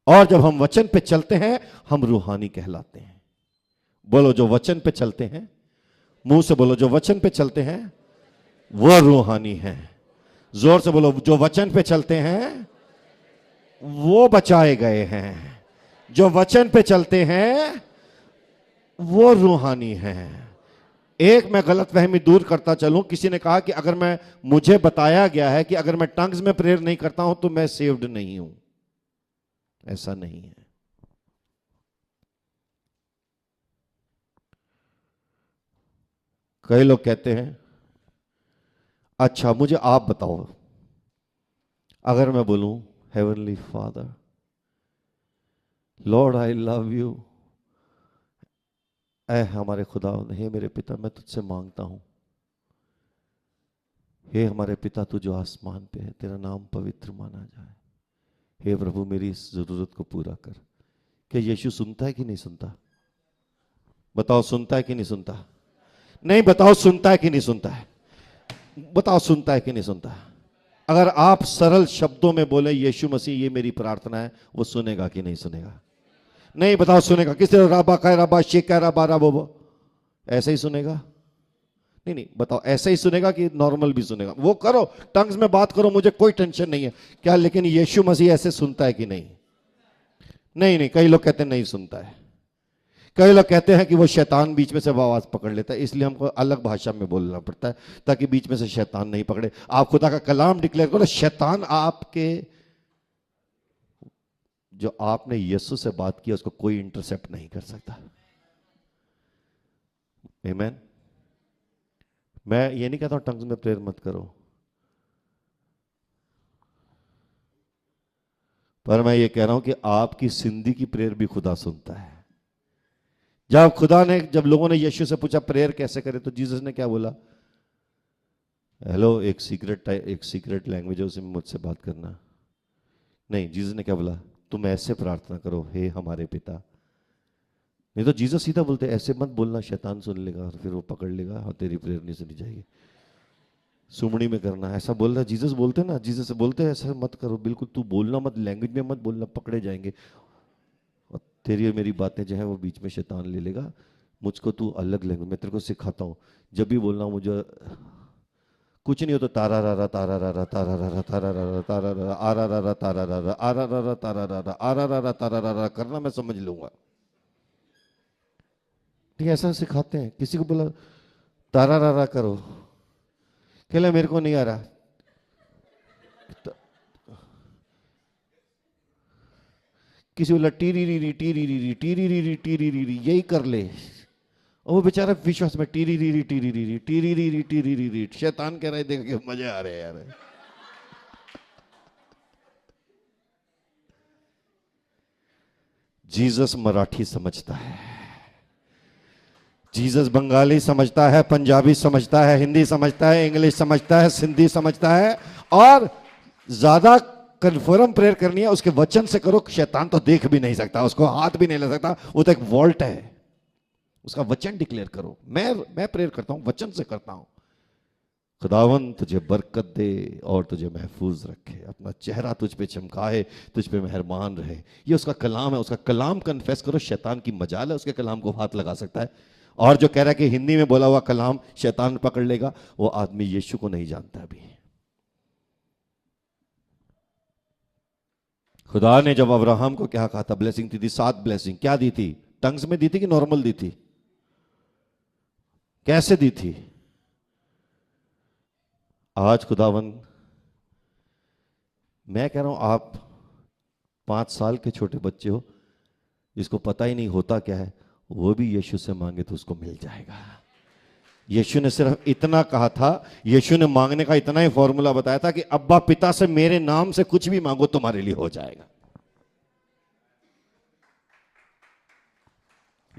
और जब हम वचन पे चलते हैं हम रूहानी कहलाते हैं। बोलो जो वचन पे चलते हैं, मुंह से बोलो जो वचन पे चलते हैं वो रूहानी है। जोर से बोलो जो वचन पे चलते हैं वो बचाए गए हैं। जो वचन पे चलते हैं वो रूहानी हैं। एक मैं गलतफहमी दूर करता चलूं, किसी ने कहा कि अगर मुझे बताया गया है कि अगर मैं टंग्स में प्रेयर नहीं करता हूं तो मैं सेव्ड नहीं हूं। ऐसा नहीं है। कई लोग कहते हैं अच्छा मुझे आप बताओ, अगर मैं बोलूं heavenly father, lord I love you, ऐ हमारे खुदा, हे मेरे पिता मैं तुझसे मांगता हूं, हे हमारे पिता तू जो आसमान पे है, तेरा नाम पवित्र माना जाए, हे प्रभु मेरी इस जरूरत को पूरा कर। क्या यीशु सुनता है कि नहीं सुनता? बताओ सुनता है कि नहीं सुनता? नहीं, बताओ सुनता है कि नहीं सुनता है? बताओ सुनता है कि नहीं सुनता है? अगर आप सरल शब्दों में बोले यीशु मसीह ये मेरी प्रार्थना है, वो सुनेगा कि नहीं सुनेगा? नहीं, बताओ सुनेगा? किसी राबा का राबा शेख का राबा राबो ऐसे ही सुनेगा? नहीं नहीं, बताओ ऐसे ही सुनेगा कि नॉर्मल भी सुनेगा? वो करो, टंग्स में बात करो, मुझे कोई टेंशन नहीं है। क्या लेकिन यीशु मसीह ऐसे सुनता है कि नहीं? नहीं नहीं, कई लोग कहते हैं नहीं सुनता है। कई लोग कहते हैं कि वो शैतान बीच में से आवाज पकड़ लेता है, इसलिए हमको अलग भाषा में बोलना पड़ता है ताकि बीच में से शैतान नहीं पकड़े। आप खुदा का कलाम डिक्लेयर करो, शैतान आपके जो आपने यीशु से बात की उसको कोई इंटरसेप्ट नहीं कर सकता। आमीन। मैं ये नहीं कहता हूं टंग्स में प्रेयर मत करो, पर मैं ये कह रहा हूं कि आपकी सिंधी की प्रेयर भी खुदा सुनता है। जब लोगों ने यीशु से पूछा प्रेयर कैसे करें, तो जीसस ने क्या बोला? हेलो, एक सीक्रेट लैंग्वेज है, उसमें मुझसे बात करना नहीं। जीसस ने क्या बोला? तुम ऐसे प्रार्थना करो, हे हमारे पिता। नहीं तो जीसस सीधा बोलते ऐसे मत बोलना, शैतान सुन लेगा और फिर वो पकड़ लेगा और तेरी प्रेयर नहीं सुनी जाएगी। सुमड़ी में करना, ऐसा बोल रहा है जीसस। बोलते ना, जीसस बोलते ऐसा मत करो, बिल्कुल तू बोलना मत, लैंग्वेज में मत बोलना, पकड़े जाएंगे और तेरी और मेरी बातें जो है वो बीच में शैतान ले लेगा। मुझको तू अलग लैंग्वेज में तेरे को सिखाता हूँ, जब भी बोलना मुझे कुछ नहीं हो तो तारा रा तारा रा तारा रा तारा रा तारा रा आरा रा तारा रा आरा रा तारा रा आरा रा तारा रा करना मैं समझ लूंगा। ठीक है, ऐसा सिखाते हैं। किसी को बोला तारा रा करो, कहला मेरे को नहीं आ रहा। किसी बोला टीरी री टीरी री टीरी री टीरी री, यही कर ले। और वो बेचारा विश्वास में टीरी री टीरी री टीरी री टीरी री। शैतान कह रहा है देख के मजे आ रहे हैं यार। जीसस मराठी समझता है, जीसस बंगाली समझता है, पंजाबी समझता है, हिंदी समझता है, इंग्लिश समझता है, सिंधी समझता है। और ज्यादा कन्फर्म प्रेयर करनी है उसके वचन से करो। शैतान तो देख भी नहीं सकता, उसको हाथ भी नहीं ले सकता, वो तो एक वॉल्ट है। उसका वचन डिक्लेयर करो। मैं प्रेयर करता हूं, वचन से करता हूं। खुदावन तुझे बरकत दे और तुझे महफूज रखे, अपना चेहरा तुझ पे चमकाए, तुझ पे मेहरबान रहे। ये उसका कलाम है, उसका कलाम कन्फेस करो। शैतान की मजाल है उसके कलाम को हाथ लगा सकता है। और जो कह रहा है कि हिंदी में बोला हुआ कलाम शैतान पकड़ लेगा, वो आदमी यीशु को नहीं जानता अभी। खुदा ने जब अब्राहम को क्या कहा था, ब्लेसिंग दी थी, 7 ब्लेसिंग क्या दी थी? टंग्स में दी थी कि नॉर्मल दी थी? कैसे दी थी? आज खुदावन, मैं कह रहा हूं, आप 5 साल के छोटे बच्चे हो जिसको पता ही नहीं होता क्या है, वो भी यीशु से मांगे तो उसको मिल जाएगा। यीशु ने सिर्फ इतना कहा था, यीशु ने मांगने का इतना ही फॉर्मूला बताया था कि अब्बा पिता से मेरे नाम से कुछ भी मांगो तुम्हारे लिए हो जाएगा।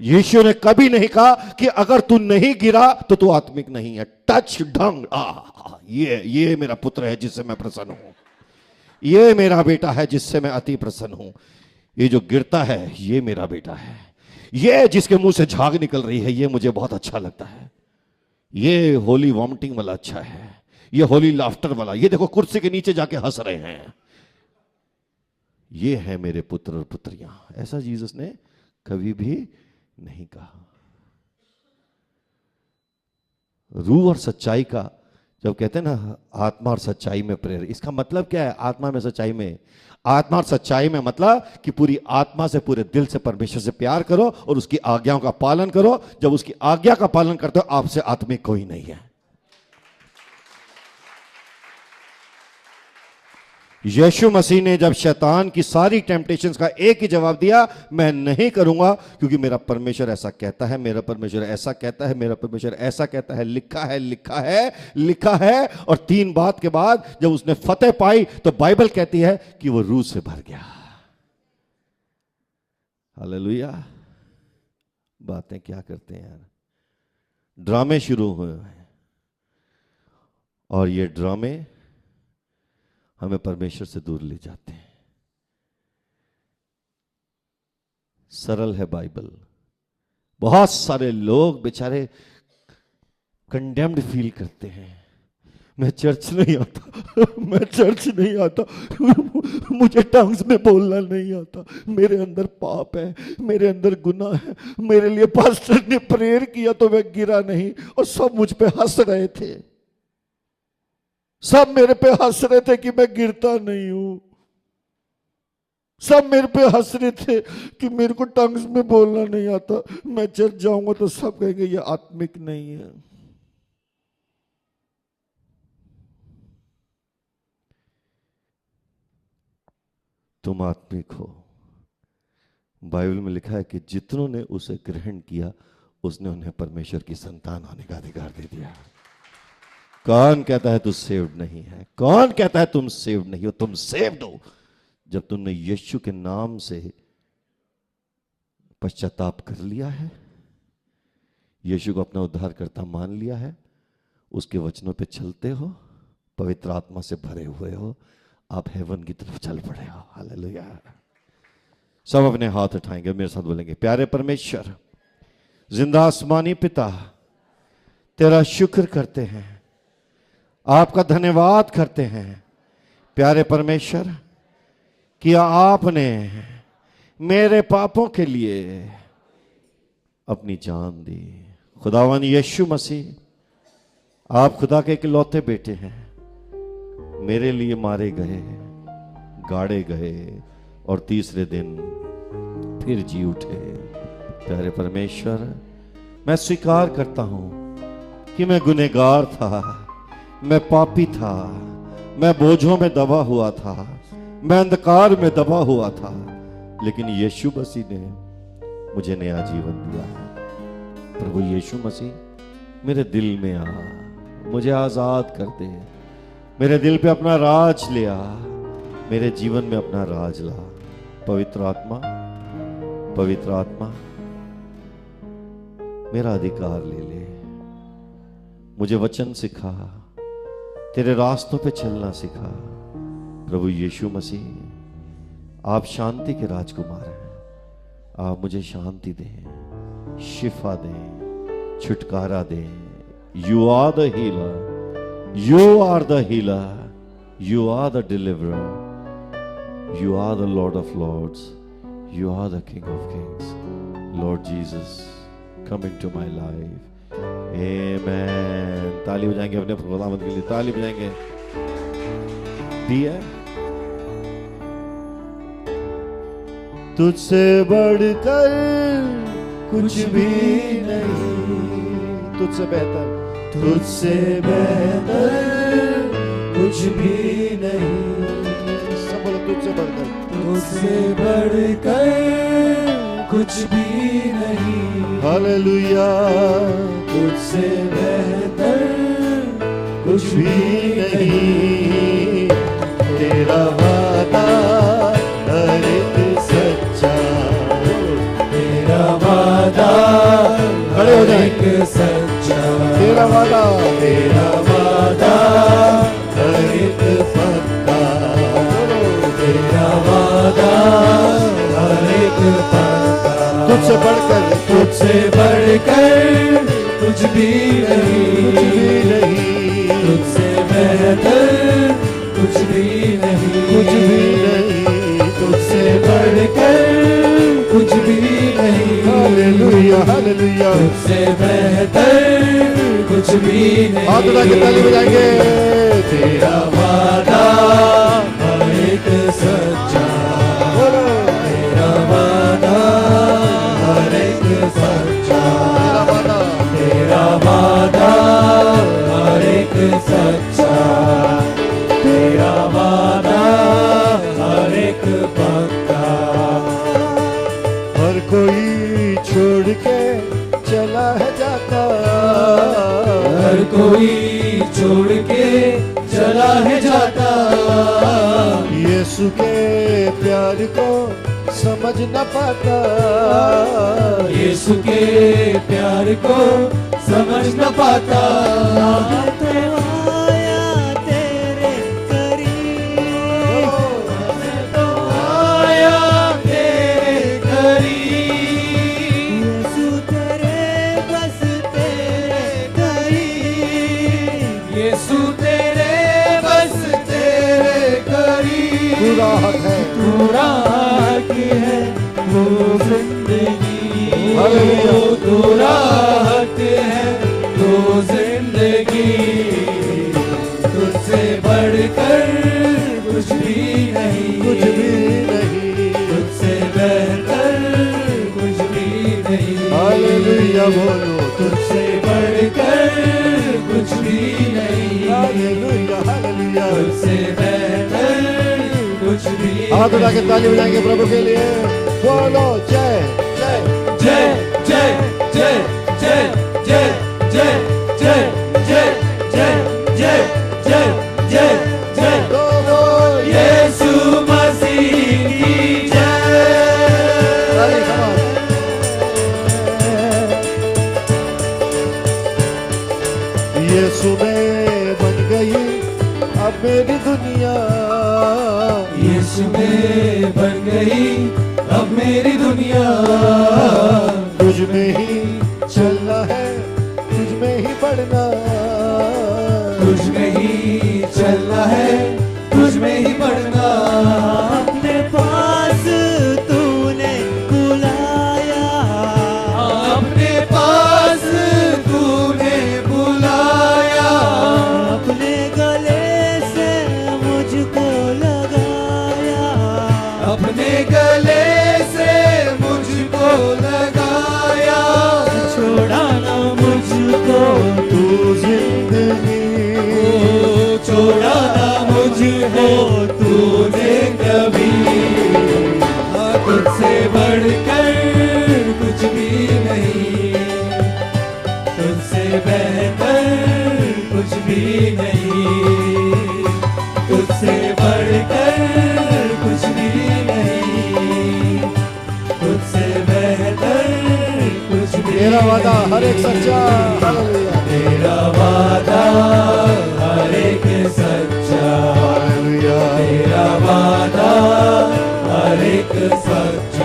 यीशु ने कभी नहीं कहा कि अगर तू नहीं गिरा तो तू आत्मिक नहीं है। टच ढंग, ये मेरा पुत्र है जिससे मैं प्रसन्न हूं, ये मेरा बेटा है जिससे मैं अति प्रसन्न हूं, ये जो गिरता है ये मेरा बेटा है, ये जिसके मुंह से झाग निकल रही है ये मुझे बहुत अच्छा लगता है, ये होली वॉमिटिंग वाला अच्छा है, ये होली लाफ्टर वाला, ये देखो कुर्सी के नीचे जाके हंस रहे हैं, ये है मेरे पुत्र और पुत्रियां। ऐसा जीसस ने कभी भी नहीं कहा। रूह और सच्चाई का जब कहते हैं ना आत्मा और सच्चाई में प्रेर, इसका मतलब क्या है? आत्मा में सच्चाई में, आत्मा और सच्चाई में मतलब कि पूरी आत्मा से पूरे दिल से परमेश्वर से प्यार करो और उसकी आज्ञाओं का पालन करो। जब उसकी आज्ञा का पालन करते हो आपसे आत्मिक कोई नहीं है। यीशु मसीह ने जब शैतान की सारी टेम्पटेशंस का एक ही जवाब दिया, मैं नहीं करूंगा क्योंकि मेरा परमेश्वर ऐसा कहता है, मेरा परमेश्वर ऐसा कहता है, मेरा परमेश्वर ऐसा कहता है, लिखा है, लिखा है, लिखा है। और 3 बात के बाद जब उसने फतेह पाई तो बाइबल कहती है कि वो रूह से भर गया। हालेलुया। बातें क्या करते हैं यार, ड्रामे शुरू हुए हैं और ये ड्रामे हमें परमेश्वर से दूर ले जाते हैं। सरल है बाइबल। बहुत सारे लोग बेचारे कंडेम्ड फील करते हैं, मैं चर्च नहीं आता, मैं चर्च नहीं आता, मुझे टंग्स में बोलना नहीं आता, मेरे अंदर पाप है, मेरे अंदर गुनाह है, मेरे लिए पास्टर ने प्रेयर किया तो मैं गिरा नहीं। और सब मुझ पे हंस रहे थे, सब मेरे पे हंस रहे थे कि मैं गिरता नहीं हूं, सब मेरे पे हंस रहे थे कि मेरे को टंग्स में बोलना नहीं आता, मैं चर्च जाऊंगा तो सब कहेंगे ये आत्मिक नहीं है। तुम आत्मिक हो। बाइबल में लिखा है कि जितनों ने उसे ग्रहण किया उसने उन्हें परमेश्वर की संतान होने का अधिकार दे दिया। कौन कहता है तू सेव्ड नहीं है? कौन कहता है तुम सेव्ड नहीं हो? तुम सेव्ड हो जब तुमने यीशु के नाम से पश्चाताप कर लिया है, यीशु को अपना उद्धारकर्ता मान लिया है, उसके वचनों पे चलते हो, पवित्र आत्मा से भरे हुए हो, आप हेवन की तरफ चल पड़े हो। हालेलुया। सब अपने हाथ उठाएंगे, मेरे साथ बोलेंगे, प्यारे परमेश्वर, जिंदा आसमानी पिता, तेरा शुक्र करते हैं, आपका धन्यवाद करते हैं प्यारे परमेश्वर कि आपने मेरे पापों के लिए अपनी जान दी। खुदावन यीशु मसीह, आप खुदा के इकलौते बेटे हैं, मेरे लिए मारे गए, गाड़े गए और तीसरे दिन फिर जी उठे। प्यारे परमेश्वर, मैं स्वीकार करता हूं कि मैं गुनहगार था, मैं पापी था, मैं बोझों में दबा हुआ था, मैं अंधकार में दबा हुआ था, लेकिन यीशु मसीह ने मुझे नया जीवन दिया है। प्रभु यीशु मसीह मेरे दिल में आ, मुझे आजाद कर दे, मेरे दिल पे अपना राज ले आ, मेरे जीवन में अपना राज ला। पवित्र आत्मा, पवित्र आत्मा मेरा अधिकार ले ले, मुझे वचन सिखा, तेरे रास्तों पे चलना सिखा। प्रभु यीशु मसीह, आप शांति के राजकुमार हैं, आप मुझे शांति दें, शिफा दें, छुटकारा दें। You are the healer, you are the healer, you are the deliverer, you are the lord of lords, you are the king of kings. Lord Jesus, come into my life. Amen. ताली बजाएंगे अपने खुदावंद के लिए, ताली बजाएंगे। दिया तुझसे बढ़कर कुछ भी नहीं, तुझसे बेहतर, तुझसे बेहतर कुछ भी नहीं। सब बोलो तुझसे बढ़कर, तुझसे बढ़कर कुछ भी नहीं। हालेलुया। तुझसे बेहतर कुछ भी नहीं। तेरा वादा हर एक सच्चा, तेरा वादा खड़े हो जाए। एक सच्चा, तेरा वादा, तेरा वादा हर एक पक्का, तेरा वादा हर एक पक्का। तुझसे बढ़कर, तुझसे बढ़कर कुछ भी नहीं। कुछ भी नहीं। तुझसे बेहतर कुछ भी नहीं। कुछ भी नहीं। तुझसे बढ़कर कुछ भी नहीं। Hallelujah, hallelujah. तुझसे बेहतर कुछ भी नहीं। हाथ उठा के ताली बजाएंगे। तेरा वादा हर एक सच्चा, तेरा वादा हर एक सच्चा, तेरा वादा, तेरा वादा हर एक सच्चा, तेरा वादा हर एक पक्का। हर कोई छोड़ के चला है जाता, हर कोई छोड़ के चला है जाता। यीशु के प्यार को समझ न पाता, यीशु के प्यार को समझ न पाता। तो आया तेरे करीब, तो आया तेरे करीब, यीशु तेरे बस तेरे करीब, यीशु तेरे बस तेरे करीब। तू राहत है, तू राहत है वो जिंदगी, हालेलुया। तू राहत है वो जिंदगी। तुझसे बढ़कर कुछ भी नहीं। कुछ भी नहीं। तुझसे बेहतर कुछ भी नहीं। हालेलुया बोलो, तुझसे बढ़कर कुछ भी नहीं। Hallelujah, hallelujah. तुझसे बेहतर कुछ भी हाथ उठा के ताली बजाएंगे प्रभु के लिए। बोलो जय जय जय जय जय जय जय जय जय जय जय जय जय जय जय बोलो यीशु मसीह की जय। ताली समाज। यीशु में बन गई अब मेरी दुनिया, यीशु में बन गई अब मेरी दुनिया। तुझ में ही चलना है, तुझ में ही बढ़ना, तुझ में ही चलना है, तुझ में ही बढ़ना। अपने पास तूने बुलाया, अपने पास तूने बुलाया, अपने गले से मुझको लगाया, अपने गले से मुझको लगाया। छोड़ा ना मुझको तू जिंदगी, छोड़ा ना मुझको तूने कभी। तुझसे बढ़कर कुछ भी नहीं, तुझसे बेहतर कुछ भी नहीं, तुझसे बढ़कर कुछ भी नहीं, तुझसे बेहतर कुछ भी तेरा वादा हर एक नहीं। सच्चा, हालेलुया। तेरा वादा